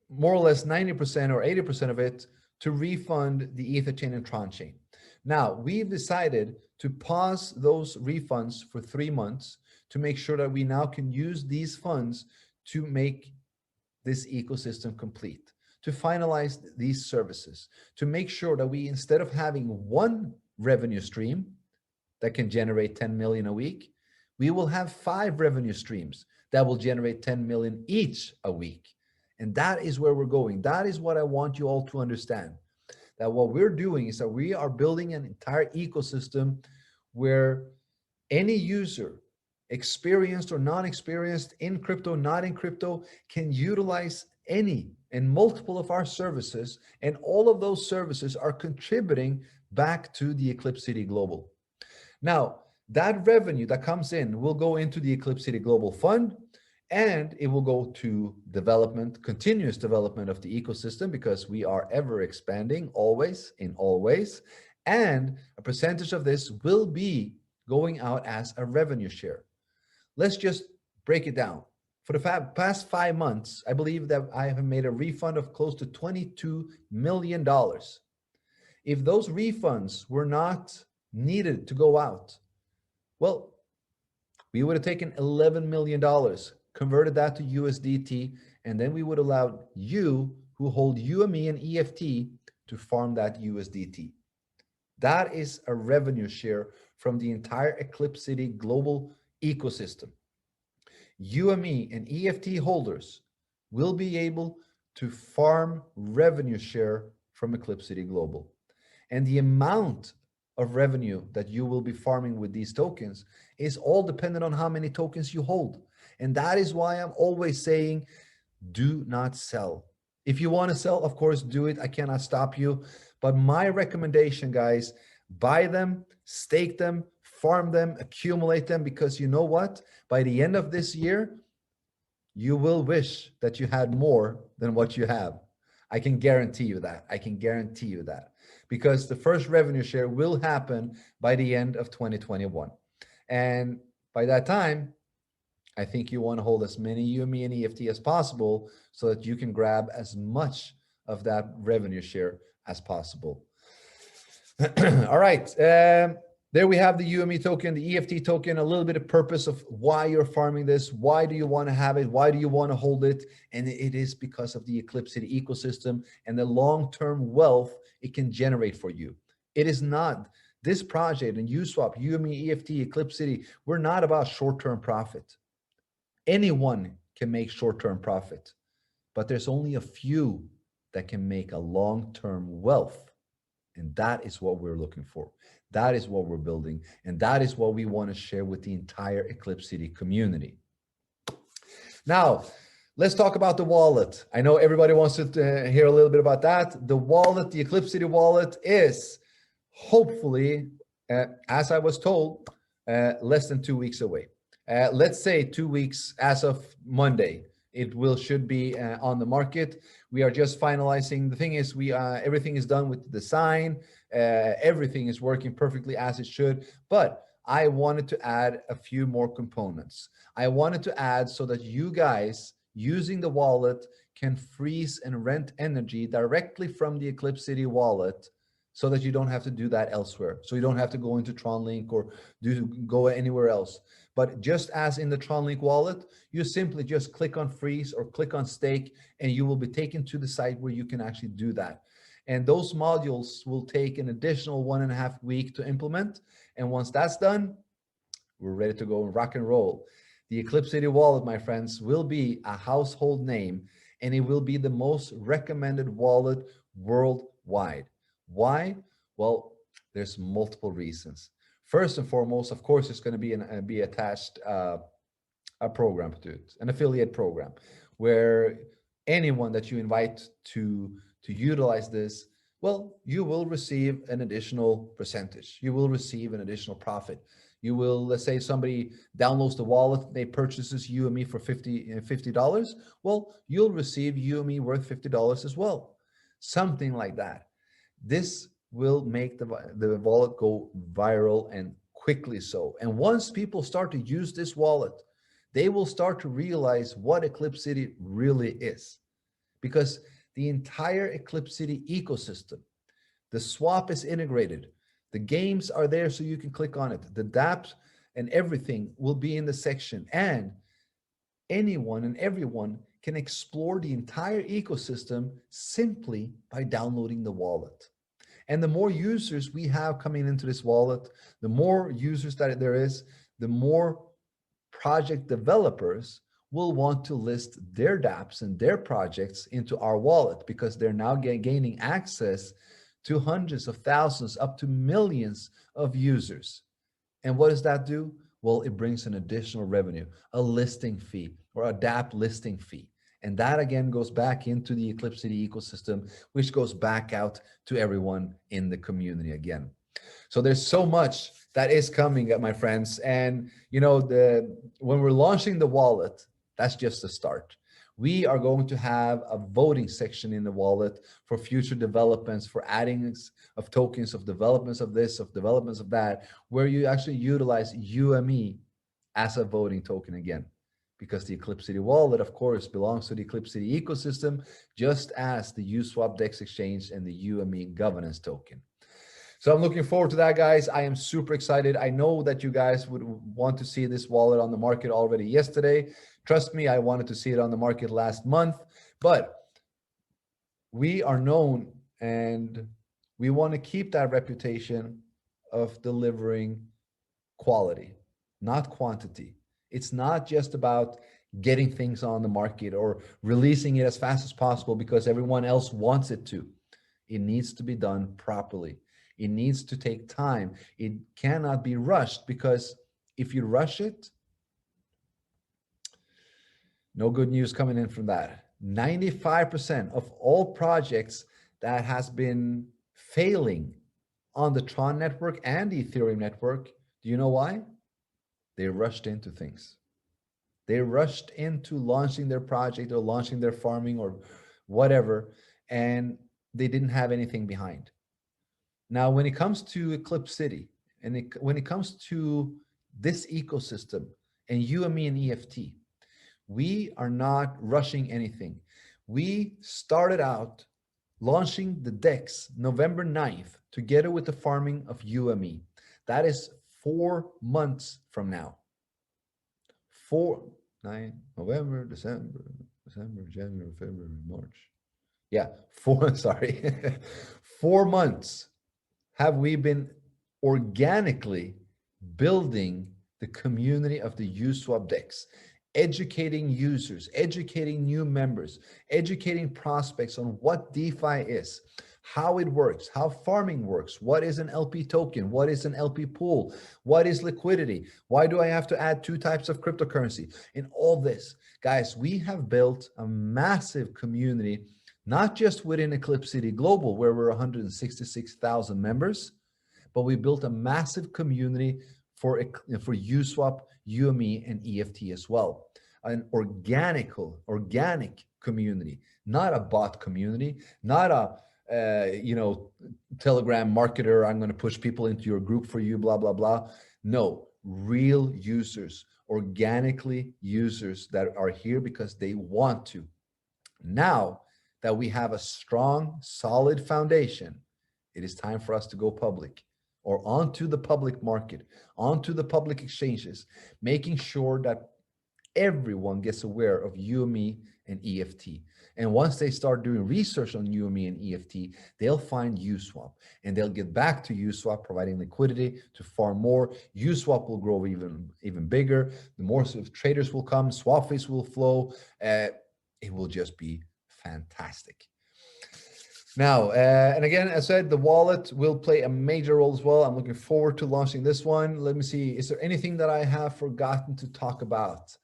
more or less 90% or 80% of it to refund the Ether chain and Tron chain. Now, we've decided to pause those refunds for 3 months to make sure that we now can use these funds to make this ecosystem complete, to finalize these services, to make sure that we, instead of having one revenue stream that can generate 10 million a week, we will have 5 revenue streams that will generate 10 million each a week. And that is where we're going. That is what I want you all to understand. That what we're doing is that we are building an entire ecosystem where any user, experienced or non-experienced, in crypto, not in crypto, can utilize any and multiple of our services, and all of those services are contributing back to the Eclipcity Global. Now, that revenue that comes in will go into the Eclipcity Global Fund, and it will go to development, continuous development of the ecosystem, because we are ever expanding, always, in all ways. And a percentage of this will be going out as a revenue share. Let's just break it down. For the past 5 months, I believe that I have made a refund of close to $22 million. If those refunds were not needed to go out, well, we would have taken $11 million, converted that to USDT, and then we would allow you who hold UME and EFT to farm that USDT. That is a revenue share from the entire Eclipcity global ecosystem. UME and EFT holders will be able to farm revenue share from Eclipcity Global. And the amount of revenue that you will be farming with these tokens is all dependent on how many tokens you hold. And that is why I'm always saying, do not sell. If you want to sell, of course, do it. I cannot stop you. But my recommendation, guys, buy them, stake them, farm them, accumulate them, because you know what? By the end of this year, you will wish that you had more than what you have. I can guarantee you that. I can guarantee you that. Because the first revenue share will happen by the end of 2021. And by that time, I think you want to hold as many UME and EFT as possible so that you can grab as much of that revenue share as possible. All right. There we have the UME token, the EFT token, a little bit of purpose of why you're farming this. Why do you want to have it? Why do you want to hold it? And it is because of the Eclipcity ecosystem and the long-term wealth it can generate for you. It is not this project and USwap, UME, EFT, Eclipcity. We're not about short-term profit. Anyone can make short-term profit, but there's only a few that can make a long-term wealth. And that is what we're looking for. That is what we're building. And that is what we want to share with the entire Eclipcity community. Now, let's talk about the wallet. I know everybody wants to hear a little bit about that. The wallet, the Eclipcity wallet, is hopefully, as I was told, less than 2 weeks away. Let's say 2 weeks as of Monday. It should be on the market. We are just finalizing. The thing is, everything is done with the design. Everything is working perfectly as it should. But I wanted to add a few more components. I wanted to add so that you guys using the wallet can freeze and rent energy directly from the Eclipcity wallet, so that you don't have to do that elsewhere. So you don't have to go into TronLink or go anywhere else. But just as in the TronLink wallet, you simply just click on freeze or click on stake, and you will be taken to the site where you can actually do that. And those modules will take an additional 1.5 weeks to implement. And once that's done, we're ready to go and rock and roll. The Eclipcity wallet, my friends, will be a household name, and it will be the most recommended wallet worldwide. Why? Well, there's multiple reasons. First and foremost, of course, it's going to be attached a program to it, an affiliate program, where anyone that you invite to utilize this, well, you will receive an additional percentage. You will receive an additional profit. You will, let's say somebody downloads the wallet, they purchases UME for $50. Well, you'll receive UME worth $50 as well. Something like that. This will make the wallet go viral, and quickly so. And once people start to use this wallet, they will start to realize what Eclipcity really is. Because the entire Eclipcity ecosystem, the swap is integrated. The games are there so you can click on it. The dApps and everything will be in the section. And anyone and everyone can explore the entire ecosystem simply by downloading the wallet. And the more users we have coming into this wallet, the more users that there is, the more project developers will want to list their dApps and their projects into our wallet, because they're now gaining access to hundreds of thousands, up to millions of users. And what does that do? Well, it brings an additional revenue, a listing fee or a dApp listing fee. And that again goes back into the Eclipcity ecosystem, which goes back out to everyone in the community again. So there's so much that is coming, my friends. And you know, when we're launching the wallet, that's just the start. We are going to have a voting section in the wallet for future developments, for adding of tokens, of developments of this, of developments of that, where you actually utilize UME as a voting token again. Because the Eclipcity wallet, of course, belongs to the Eclipcity ecosystem, just as the USwap DEX exchange and the UME governance token. So I'm looking forward to that, guys. I am super excited. I know that you guys would want to see this wallet on the market already yesterday. Trust me, I wanted to see it on the market last month, but we are known and we want to keep that reputation of delivering quality, not quantity. It's not just about getting things on the market or releasing it as fast as possible because everyone else wants it to. It needs to be done properly. It needs to take time. It cannot be rushed, because if you rush it, no good news coming in from that. 95% of all projects that has been failing on the Tron network and the Ethereum network, do you know why? They rushed into things. They rushed into launching their project or launching their farming or whatever, and they didn't have anything behind. Now, when it comes to Eclipcity, and when it comes to this ecosystem and UME and EFT, we are not rushing anything. We started out launching the DEX November 9th together with the farming of UME. That is 4 months from now. 9, November, December, January, February, March. Yeah, 4 months have we been organically building the community of the Uniswap DEX, educating users, educating new members, educating prospects on what DeFi is, how it works, how farming works, what is an LP token, what is an LP pool, what is liquidity, why do I have to add 2 types of cryptocurrency? In all this, guys, we have built a massive community, not just within Eclipcity Global, where we're 166,000 members, but we built a massive community for Uniswap, UME, and EFT as well. An organic community, not a bot community, not a Telegram marketer, I'm going to push people into your group for you, blah, blah, blah. No, real users, organically users that are here because they want to. Now that we have a strong, solid foundation, it is time for us to go public or onto the public market, onto the public exchanges, making sure that everyone gets aware of UME and EFT. And once they start doing research on UME and EFT, they'll find Uniswap and they'll get back to Uniswap, providing liquidity to farm more. Uniswap will grow even bigger. The more traders will come, swap fees will flow. It will just be fantastic. Now, and again, as I said, the wallet will play a major role as well. I'm looking forward to launching this one. Let me see. Is there anything that I have forgotten to talk about?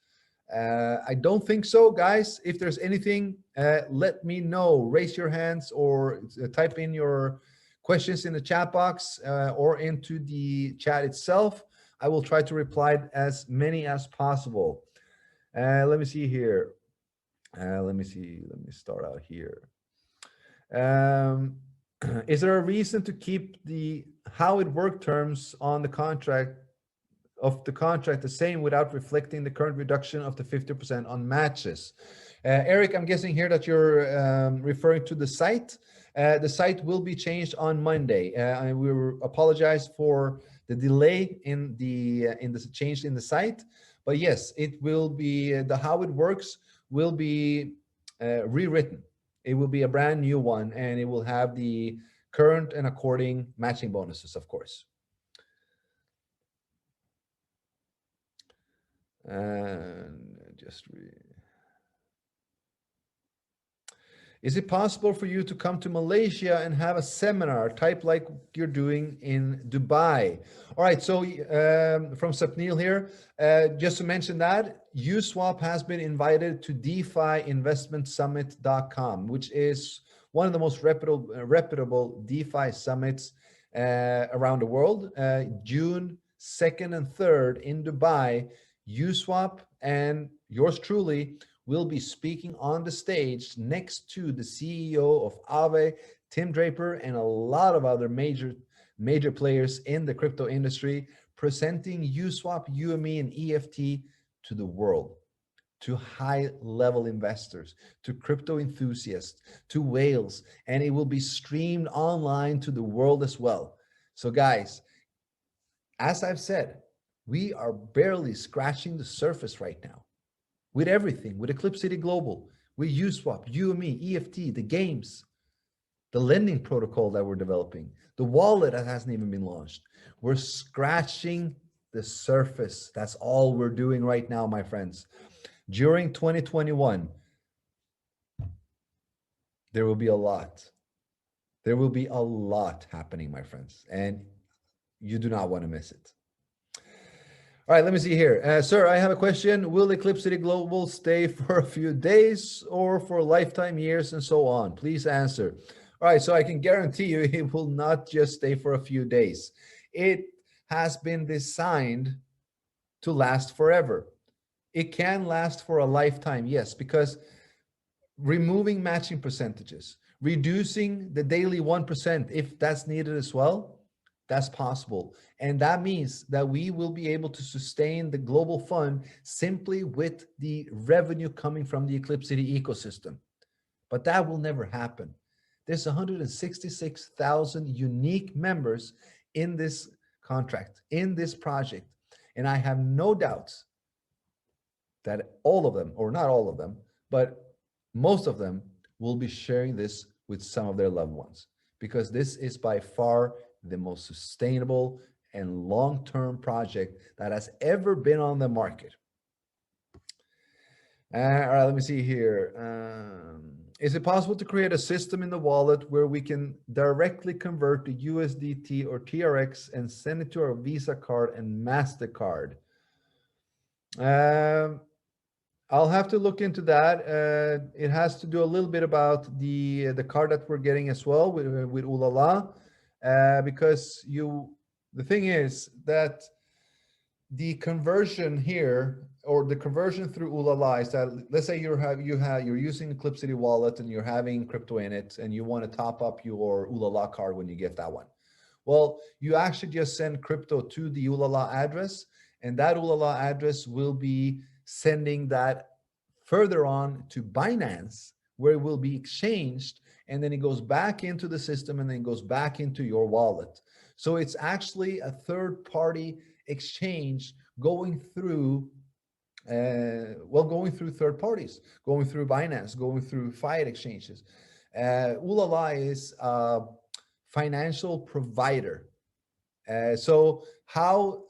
I don't think so, guys. If there's anything, let me know. Raise your hands or type in your questions in the chat box or into the chat itself. I will try to reply as many as possible. Let me see here. Let me start out here. Is there a reason to keep the how it worked terms on the contract the same without reflecting the current reduction of the 50% on matches? Eric, I'm guessing here that you're referring to the site. The site will be changed on Monday. And we apologize for the delay in the change in the site, but yes, it will be the how it works will be rewritten. It will be a brand new one, and it will have the current and according matching bonuses, of course. And is it possible for you to come to Malaysia and have a seminar type like you're doing in Dubai? All right, so from Sapnil here, just to mention that, Uniswap has been invited to DeFiInvestmentSummit.com, which is one of the most reputable DeFi summits around the world. June 2nd and 3rd in Dubai, Uniswap and yours truly will be speaking on the stage next to the CEO of Aave, Tim Draper, and a lot of other major players in the crypto industry, presenting Uniswap, UME, and EFT to the world, to high-level investors, to crypto enthusiasts, to whales, and it will be streamed online to the world as well. So guys, as I've said, we are barely scratching the surface right now. With everything, with Eclipcity Global, with Uniswap, UME, EFT, the games, the lending protocol that we're developing, the wallet that hasn't even been launched. We're scratching the surface. That's all we're doing right now, my friends. During 2021, there will be a lot. There will be a lot happening, my friends, and you do not want to miss it. All right, let me see here. Sir, I have a question. Will Eclipcity Global stay for a few days or for lifetime years and so on? Please answer. All right, so I can guarantee you it will not just stay for a few days. It has been designed to last forever. It can last for a lifetime, yes, because removing matching percentages, reducing the daily 1% if that's needed as well, that's possible. And that means that we will be able to sustain the global fund simply with the revenue coming from the Eclipcity ecosystem. But that will never happen. There's 166,000 unique members in this contract, in this project. And I have no doubts that all of them, or not all of them, but most of them will be sharing this with some of their loved ones, because this is by far the most sustainable and long-term project that has ever been on the market. All right, let me see here. Is it possible to create a system in the wallet where we can directly convert the USDT or TRX and send it to our Visa card and MasterCard? I'll have to look into that. It has to do a little bit about the card that we're getting as well with Ulala, because the thing is that the conversion here, or the conversion through Ulala, is that, let's say you're using Eclipcity wallet and you're having crypto in it and you want to top up your Ulala card when you get that one. Well, you actually just send crypto to the Ulala address, and that Ulala address will be sending that further on to Binance, where it will be exchanged, and then it goes back into the system and then goes back into your wallet. So it's actually a third-party exchange going through, going through third parties, going through Binance, going through fiat exchanges. Ulala is a financial provider. So how...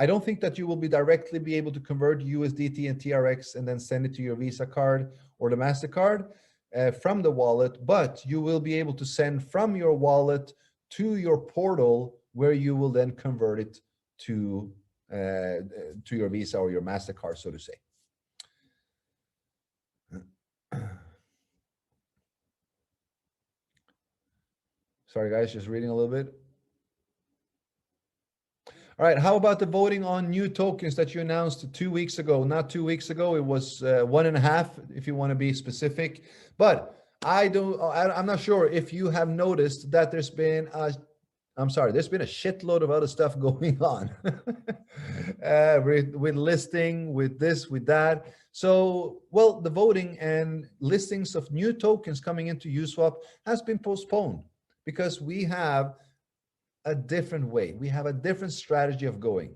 I don't think that you will be directly be able to convert USDT and TRX and then send it to your Visa card or the MasterCard from the wallet, but you will be able to send from your wallet to your portal, where you will then convert it to your Visa or your MasterCard, so to say. Sorry, guys, just reading a little bit. All right, how about the voting on new tokens that you announced 2 weeks ago? Not 2 weeks ago, it was 1.5, if you want to be specific. But I'm not sure if you have noticed that there's been a shitload of other stuff going on with listing, with this, with that. So, well, the voting and listings of new tokens coming into USwap has been postponed because we have a different way. We have a different strategy of going.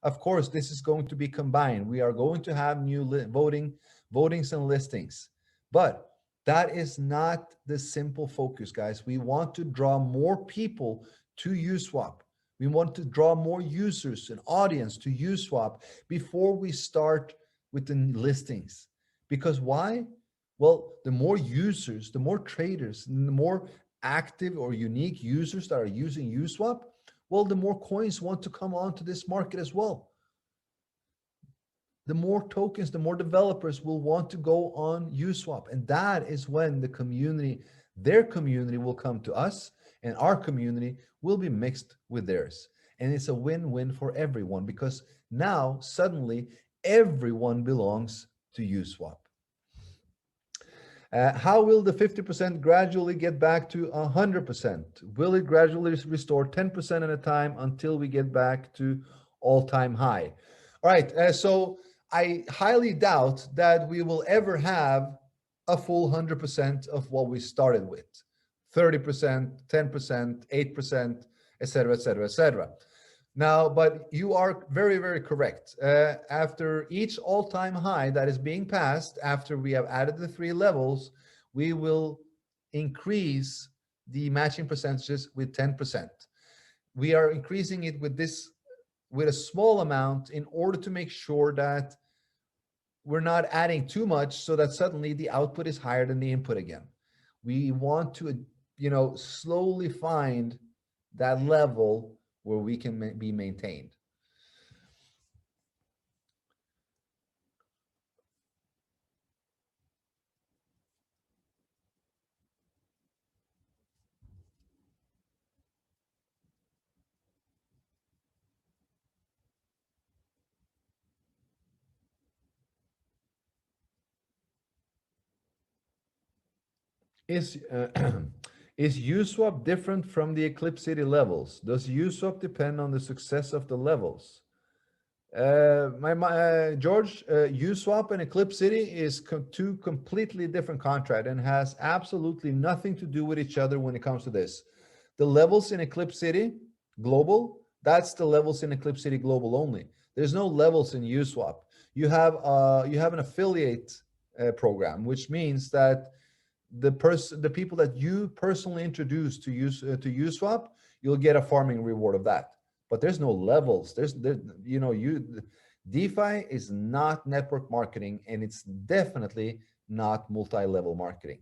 Of course, this is going to be combined. We are going to have new votings and listings, but that is not the simple focus, guys. We want to draw more people to USwap. We want to draw more users and audience to USwap before we start with the listings. Because why? Well, the more users, the more traders, and the more active or unique users that are using USwap, well, the more coins want to come onto this market as well. The more tokens, the more developers will want to go on USwap. And that is when the community, their community, will come to us, and our community will be mixed with theirs. And it's a win-win for everyone, because now suddenly everyone belongs to USwap. How will the 50% gradually get back to 100%? Will it gradually restore 10% at a time until we get back to all-time high? All right, so I highly doubt that we will ever have a full 100% of what we started with. 30%, 10%, 8%, etc., etc., etc. Now, but you are very, very correct. After each all-time high that is being passed, after we have added the 3 levels, we will increase the matching percentages with 10%. We are increasing it with a small amount in order to make sure that we're not adding too much so that suddenly the output is higher than the input again. We want to, slowly find that level where we can be maintained. Is is USWAP different from the Eclipcity levels? Does USWAP depend on the success of the levels? George, USWAP and Eclipcity is two completely different contract and has absolutely nothing to do with each other when it comes to this. The levels in Eclipcity Global, that's the levels in Eclipcity Global only. There's no levels in USWAP. You have an affiliate program, which means that the people that you personally introduce to USWAP, you'll get a farming reward of that. But there's no levels. DeFi is not network marketing, and it's definitely not multi-level marketing.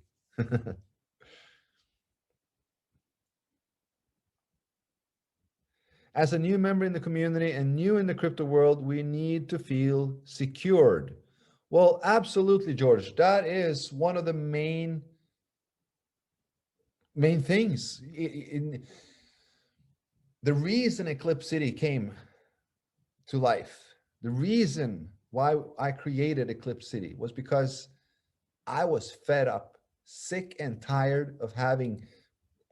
As a new member in the community and new in the crypto world, we need to feel secured. Well, absolutely, George. That is one of the main things. The reason Eclipcity came to life, the reason why I created Eclipcity was because I was fed up, sick and tired of having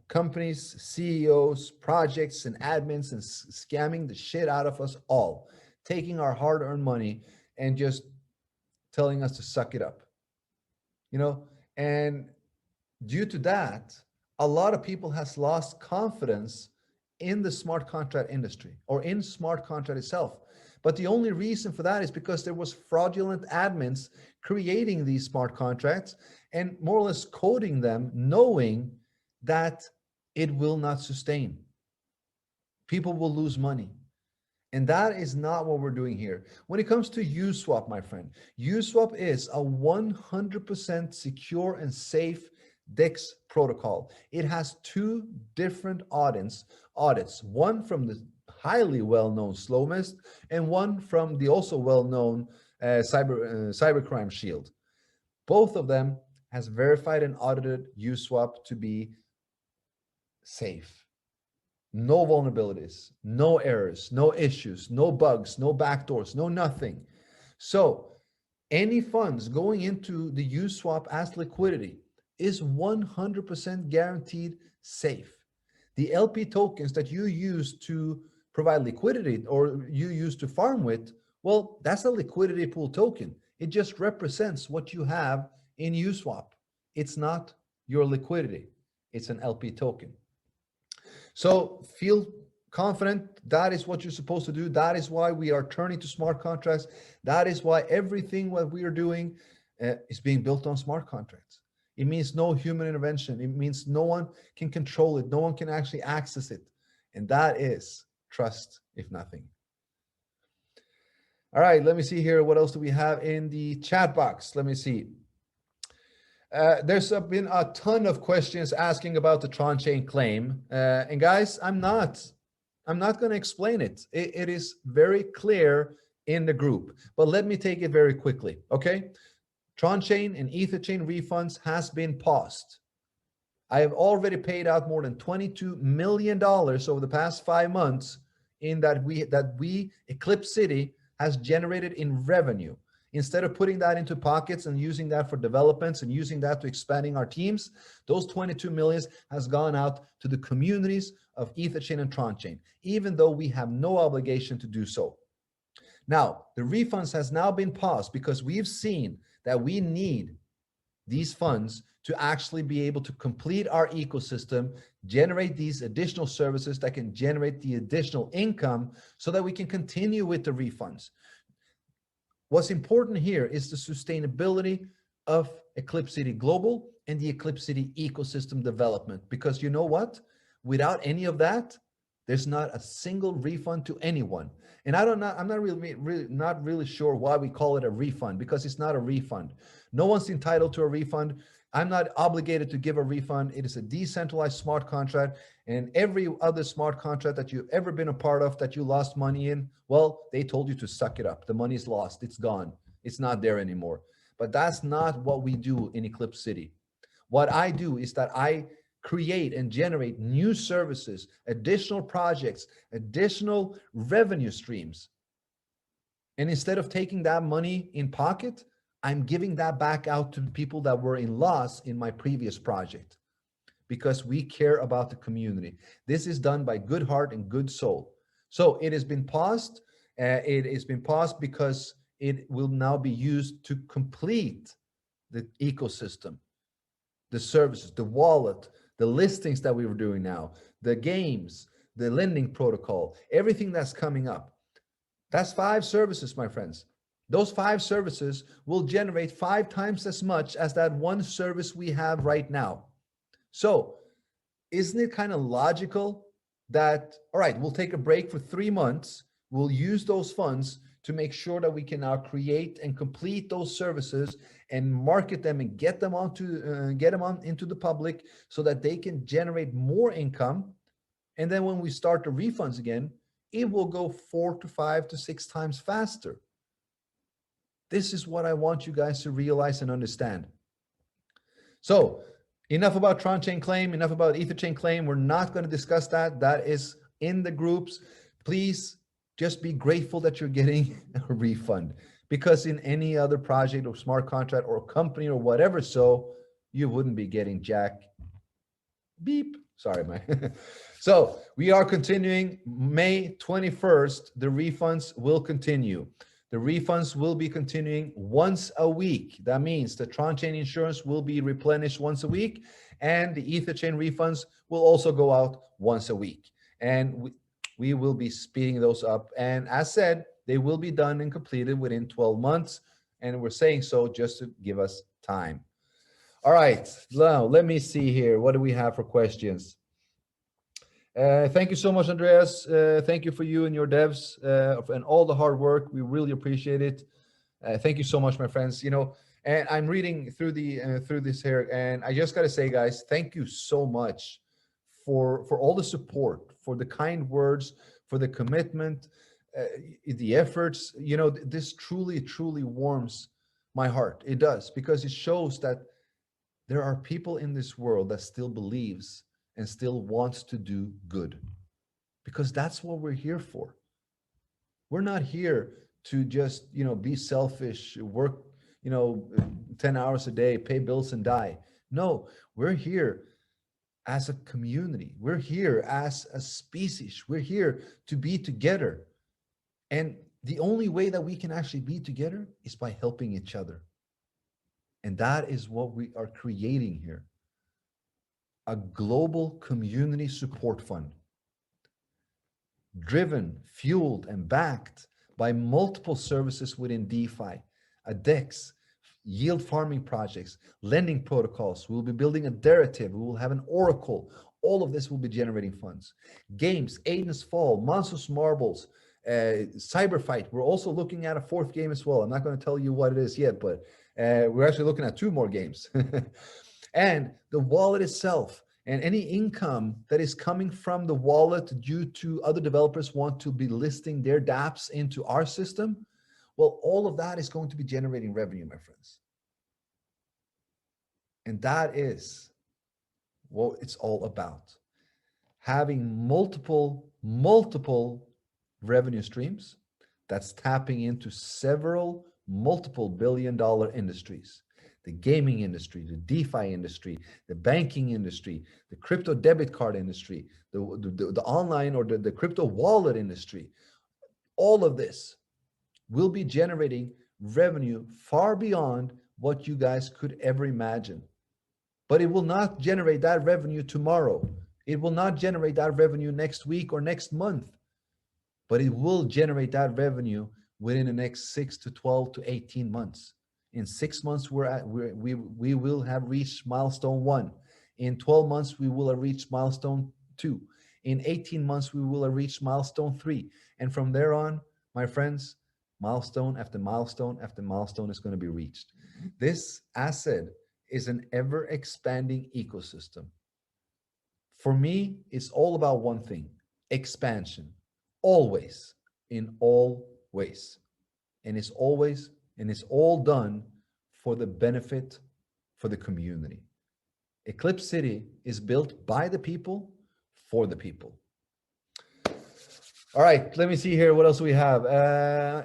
companies, CEOs, projects, and admins and scamming the shit out of us all, taking our hard-earned money and just telling us to suck it up. And due to that, a lot of people has lost confidence in the smart contract industry or in smart contract itself. But the only reason for that is because there was fraudulent admins creating these smart contracts and more or less coding them, knowing that it will not sustain. People will lose money. And that is not what we're doing here. When it comes to USWAP, my friend, USWAP is a 100% secure and safe DEX protocol. It has two different audits, one from the highly well-known Slowmist and one from the also well-known Cybercrime Shield. Both of them has verified and audited USWAP to be safe. No vulnerabilities, no errors, no issues, no bugs, no backdoors, no nothing. So any funds going into the USWAP as liquidity is 100% guaranteed safe. The LP tokens that you use to provide liquidity or you use to farm with, well, that's a liquidity pool token. It just represents what you have in USWAP. It's not your liquidity. It's an LP token. So feel confident. That is what you're supposed to do. That is why we are turning to smart contracts. That is why everything what we are doing is being built on smart contracts. It means no human intervention. It means no one can control it. No one can actually access it. And that is trust, if nothing. All right, let me see here. What else do we have in the chat box? Let me see. There's been a ton of questions asking about the Tron chain claim. And guys, I'm not going to explain it. It is very clear in the group, but let me take it very quickly, okay? Tron chain and Ether chain refunds has been paused. I have already paid out more than $22 million over the past 5 months in that we Eclipcity has generated in revenue. Instead of putting that into pockets and using that for developments and using that to expanding our teams, those 22 million has gone out to the communities of Etherchain and Tronchain, even though we have no obligation to do so. Now, the refunds has now been paused because we've seen that we need these funds to actually be able to complete our ecosystem, generate these additional services that can generate the additional income so that we can continue with the refunds. What's important here is the sustainability of Eclipcity Global and the Eclipcity ecosystem development, because you know what? Without any of that, there's not a single refund to anyone. And I'm not really sure why we call it a refund, because it's not a refund. No one's entitled to a refund. I'm not obligated to give a refund. It is a decentralized smart contract, and every other smart contract that you've ever been a part of that you lost money in, well, they told you to suck it up. The money's lost. It's gone. It's not there anymore. But that's not what we do in Eclipcity. What I do is that I create and generate new services, additional projects, additional revenue streams. And instead of taking that money in pocket, I'm giving that back out to the people that were in loss in my previous project because we care about the community. This is done by good heart and good soul. So it has been paused. It has been paused because it will now be used to complete the ecosystem, the services, the wallet, the listings that we were doing now, the games, the lending protocol, everything that's coming up. That's 5 services, my friends. Those 5 services will generate 5 times as much as that one service we have right now. So isn't it kind of logical that, all right, we'll take a break for 3 months, we'll use those funds to make sure that we can now create and complete those services and market them and get them into the public so that they can generate more income. And then when we start the refunds again, it will go 4 to 5 to 6 times faster. This is what I want you guys to realize and understand. So enough about Tron Chain Claim, enough about Ether Chain Claim. We're not going to discuss that. That is in the groups. Please just be grateful that you're getting a refund, because in any other project or smart contract or company or whatever, so you wouldn't be getting jack beep. Sorry, man. So we are continuing May 21st. The refunds will continue. The refunds will be continuing once a week. That means the Tron Chain insurance will be replenished once a week, and the Ether Chain refunds will also go out once a week. And we will be speeding those up. And as said, they will be done and completed within 12 months. And we're saying so just to give us time. All right, now let me see here. What do we have for questions? Thank you so much, Andreas. Thank you for you and your devs and all the hard work. We really appreciate it. Thank you so much, my friends. You know, and I'm reading through through this here, and I just got to say, guys, thank you so much for all the support, for the kind words, for the commitment, the efforts. You know, this truly warms my heart. It does, because it shows that there are people in this world that still believes and still wants to do good, because that's what we're here for. We're not here to just, you know, be selfish, work, you know, 10 hours a day, pay bills and die. No, we're here as a community. We're here as a species. We're here to be together. And the only way that we can actually be together is by helping each other. And that is what we are creating here. A global community support fund, driven, fueled, and backed by multiple services within DeFi, a DEX, yield farming projects, lending protocols. We'll be building a derivative. We will have an oracle. All of this will be generating funds. Games, Aiden's Fall, Monsters Marbles, Cyberfight. We're also looking at a 4th game as well. I'm not going to tell you what it is yet, but we're actually looking at 2 more games. And the wallet itself, and any income that is coming from the wallet due to other developers want to be listing their dApps into our system, well, all of that is going to be generating revenue, my friends. And that is what it's all about. Having multiple revenue streams that's tapping into several multiple billion-dollar industries. The gaming industry, the DeFi industry, the banking industry, the crypto debit card industry, the online or the crypto wallet industry. All of this will be generating revenue far beyond what you guys could ever imagine. But it will not generate that revenue tomorrow. It will not generate that revenue next week or next month. But it will generate that revenue within the next 6 to 12 to 18 months. In 6 months, we will have reached milestone 1. In 12 months, we will have reached milestone 2. In 18 months, we will have reached milestone 3. And from there on, my friends, milestone after milestone after milestone is going to be reached. This asset is an ever-expanding ecosystem. For me, it's all about one thing: expansion. Always, in all ways. And it's all done for the benefit for the community. Eclipcity is built by the people, for the people. All right, let me see here. What else we have?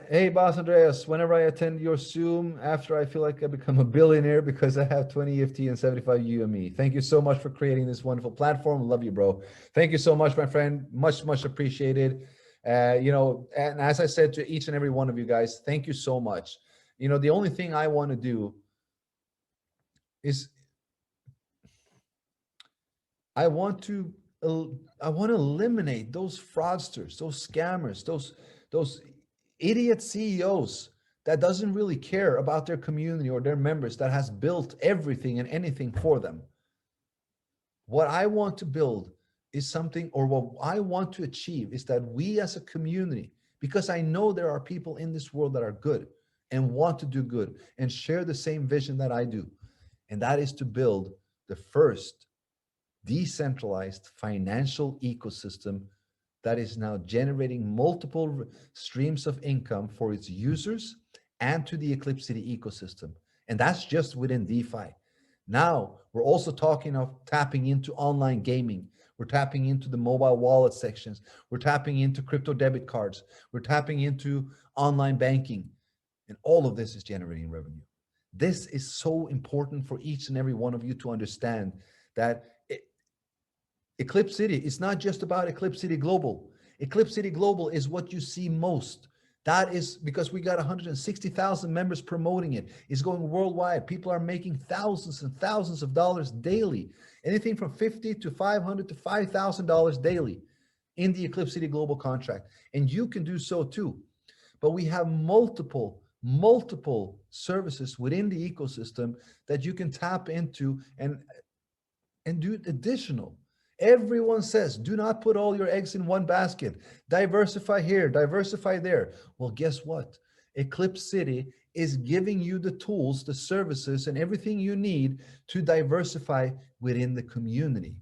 Hey, boss Andreas, whenever I attend your Zoom, after I feel like I become a billionaire because I have 20 EFT and 75 UME. Thank you so much for creating this wonderful platform. Love you, bro. Thank you so much, my friend. Much, much appreciated. You know, and as I said to each and every one of you guys, thank you so much. You know, the only thing I want to do is I want to I want to eliminate those fraudsters, those scammers, those idiot CEOs that doesn't really care about their community or their members, that has built everything and anything for them. What I want to build is something, or what I want to achieve is that we as a community, because I know there are people in this world that are good and want to do good and share the same vision that I do, and that is to build the first decentralized financial ecosystem that is now generating multiple streams of income for its users and to the Eclipcity ecosystem. And that's just within DeFi. Now, we're also talking of tapping into online gaming. We're tapping into the mobile wallet sections. We're tapping into crypto debit cards. We're tapping into online banking. And all of this is generating revenue. This is so important for each and every one of you to understand that Eclipcity is not just about Eclipcity Global. Eclipcity Global is what you see most. That is because we got 160,000 members promoting it. It's going worldwide. People are making thousands and thousands of dollars daily. Anything from $50 to $500 to $5,000 daily in the Eclipcity Global contract. And you can do so too. But we have multiple services within the ecosystem that you can tap into and do additional. Everyone says, do not put all your eggs in one basket. Diversify here, diversify there. Well, guess what? Eclipcity is giving you the tools, the services, and everything you need to diversify within the community.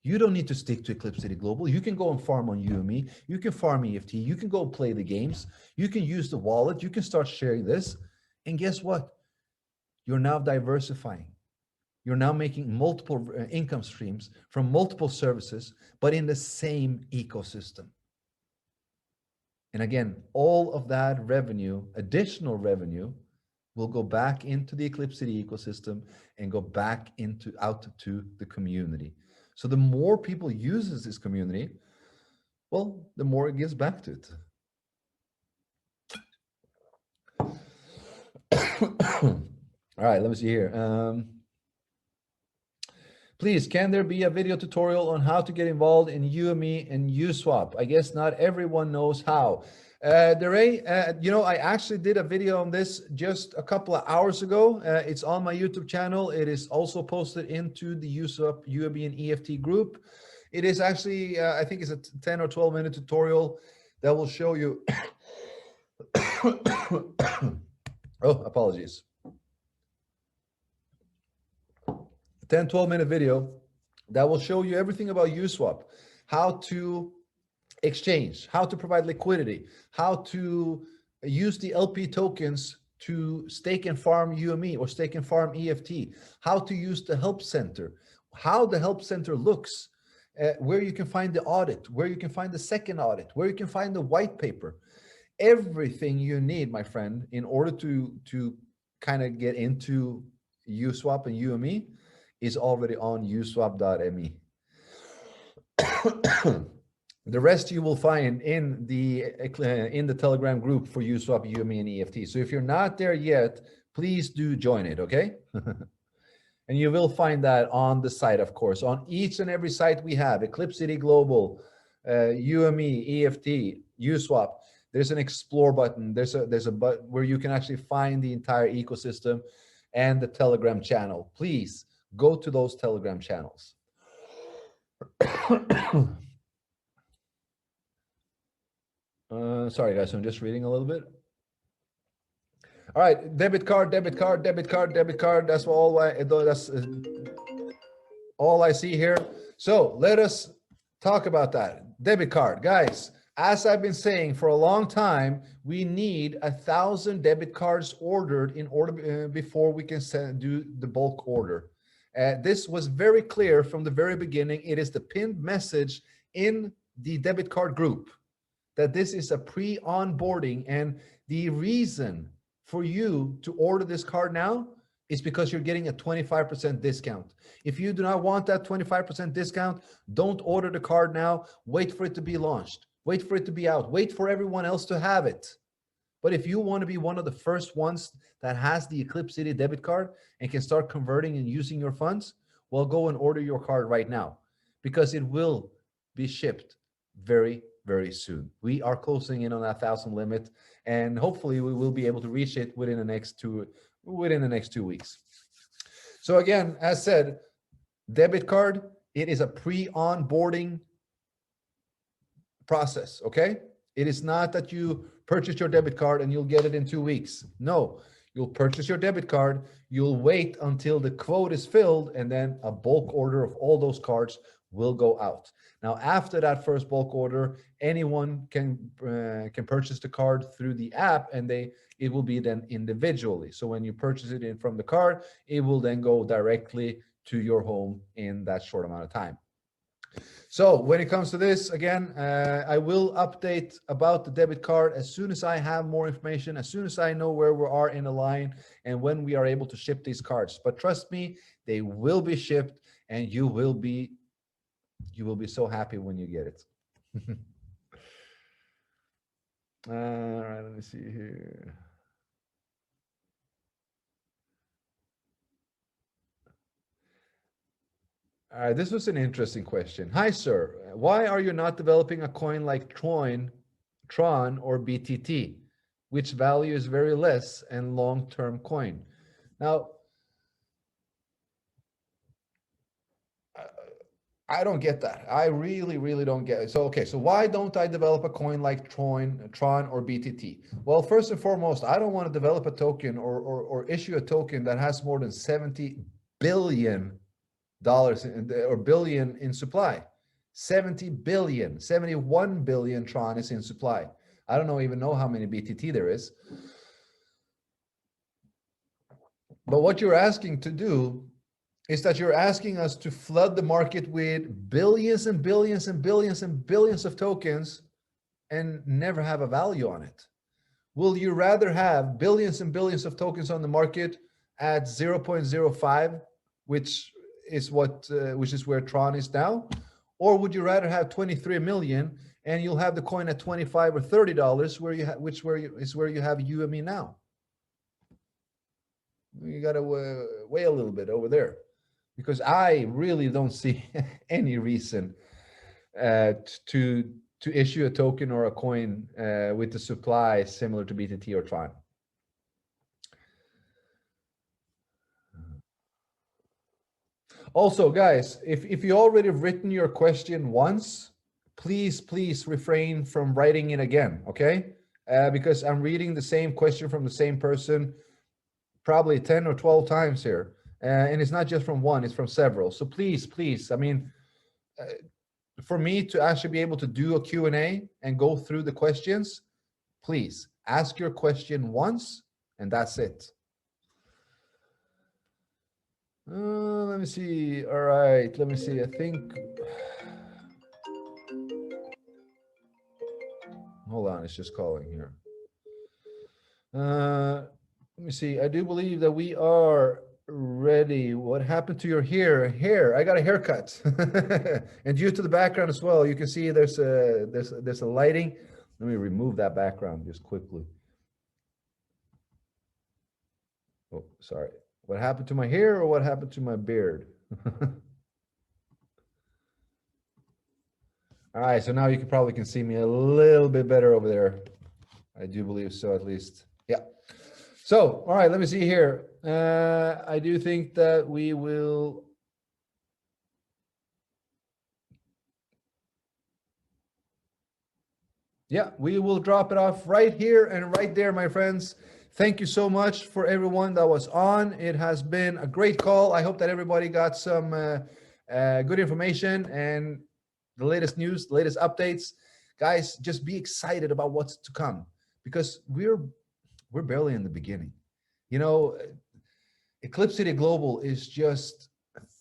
You don't need to stick to Eclipcity Global. You can go and farm on UME. You can farm EFT. You can go play the games. You can use the wallet. You can start sharing this. And guess what? You're now diversifying. You're now making multiple income streams from multiple services, but in the same ecosystem. And again, all of that revenue, additional revenue, will go back into the Eclipcity ecosystem and go back out to the community. So the more people uses this community, well, the more it gives back to it. All right, let me see here. Please, can there be a video tutorial on how to get involved in UME and Uswap? I guess not everyone knows how. You know, I actually did a video on this just a couple of hours ago. It's on my YouTube channel. It is also posted into the Uswap, UME, and EFT group. It is actually, I think it's a 10 or 12 minute tutorial that will show you. Oh, apologies. 10, 12-minute video that will show you everything about Uswap, how to exchange, how to provide liquidity, how to use the LP tokens to stake and farm UME or stake and farm EFT, how to use the help center, how the help center looks, where you can find the audit, where you can find the second audit, where you can find the white paper. Everything you need, my friend, in order to kind of get into Uswap and UME is already on uswap.me. The rest you will find in the Telegram group for Uswap, UME, and EFT. So if you're not there yet, please do join it, okay? And you will find that on the site, of course. On each and every site we have, Eclipcity Global, UME, EFT, Uswap, there's an explore button. There's a button where you can actually find the entire ecosystem and the Telegram channel. Please go to those Telegram channels. Sorry, guys, I'm just reading a little bit. All right, debit card, debit card, debit card, debit card. That's all I see here. So let us talk about that. Debit card, guys. As I've been saying for a long time, we need 1,000 debit cards ordered in order before we can do the bulk order. This was very clear from the very beginning. It is the pinned message in the debit card group. that this is a pre-onboarding, and the reason for you to order this card now is because you're getting a 25% discount. If you do not want that 25% discount, don't order the card now. Wait for it to be launched. Wait for it to be out. Wait for everyone else to have it. But if you want to be one of the first ones that has the Eclipcity debit card and can start converting and using your funds, well, go and order your card right now, because it will be shipped very, very soon. We are closing in on that 1,000 limit, and hopefully we will be able to reach it within the next 2 weeks. So again, as said, debit card, it is a pre-onboarding process, okay? It is not that you purchase your debit card and you'll get it in 2 weeks. No, you'll purchase your debit card, you'll wait until the quote is filled, and then a bulk order of all those cards will go out. Now, after that first bulk order, anyone can purchase the card through the app, and it will be then individually. So when you purchase it in from the card, it will then go directly to your home in that short amount of time. So when it comes to this, again, I will update about the debit card as soon as I have more information, as soon as I know where we are in the line and when we are able to ship these cards. But trust me, they will be shipped, and you will be so happy when you get it. All right, let me see here. All right, this was an interesting question. Hi, sir. Why are you not developing a coin like Tron or BTT, which value is very less and long-term coin? Now, I don't get that. I really, really don't get it. So, okay, so why don't I develop a coin like Tron or BTT? Well, first and foremost, I don't want to develop a token or issue a token that has more than $70 billion or billion in supply. 70 billion, 71 billion Tron is in supply. I don't even know how many BTT there is. But what you're asking to do is that you're asking us to flood the market with billions and billions and billions and billions of tokens and never have a value on it. Will you rather have billions and billions of tokens on the market at 0.05, which is where Tron is now? Or would you rather have 23 million and you'll have the coin at $25 or $30, where you have you and me now? You got to weigh a little bit over there, because I really don't see any reason to issue a token or a coin with the supply similar to BTT or Tron. Also, guys, if you already have written your question once, please refrain from writing it again, okay? Because I'm reading the same question from the same person probably 10 or 12 times here. And it's not just from one, it's from several. So please, I mean, for me to actually be able to do a Q&A and go through the questions, please ask your question once, and that's it. Let me see. All right, let me see. I think, hold on, it's just calling here. Let me see. I do believe that we are ready. What happened to your hair? I got a haircut. And due to the background as well, you can see there's a lighting. Let me remove that background just quickly. Oh, sorry. What happened to my hair or what happened to my beard? All right, so now you probably can see me a little bit better over there. I do believe so, at least. Yeah. So, all right, let me see here. I do think that we will. Yeah, we will drop it off right here and right there, my friends. Thank you so much for everyone that was on. It has been a great call. I hope that everybody got some good information and the latest news, the latest updates. Guys, just be excited about what's to come, because we're barely in the beginning. You know, Eclipcity Global is just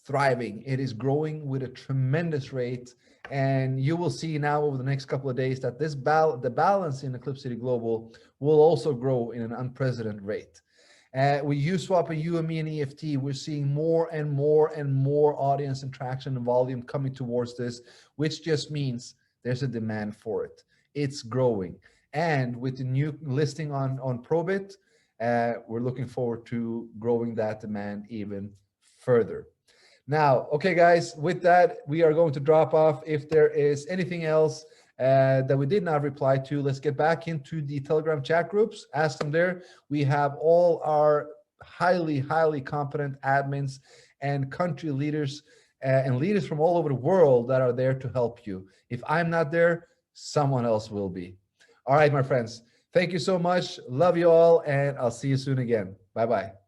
thriving. It is growing with a tremendous rate. And you will see now over the next couple of days that this the balance in Eclipcity Global will also grow in an unprecedented rate. With USwap and UME and EFT, we're seeing more and more and more audience interaction and volume coming towards this, which just means there's a demand for it. It's growing. And with the new listing on Probit, we're looking forward to growing that demand even further. Now, okay, guys, with that, we are going to drop off. If there is anything else that we did not reply to, let's get back into the Telegram chat groups, ask them there. We have all our highly, highly competent admins and country leaders and leaders from all over the world that are there to help you. If I'm not there, someone else will be. All right, my friends, thank you so much. Love you all, and I'll see you soon again. Bye-bye.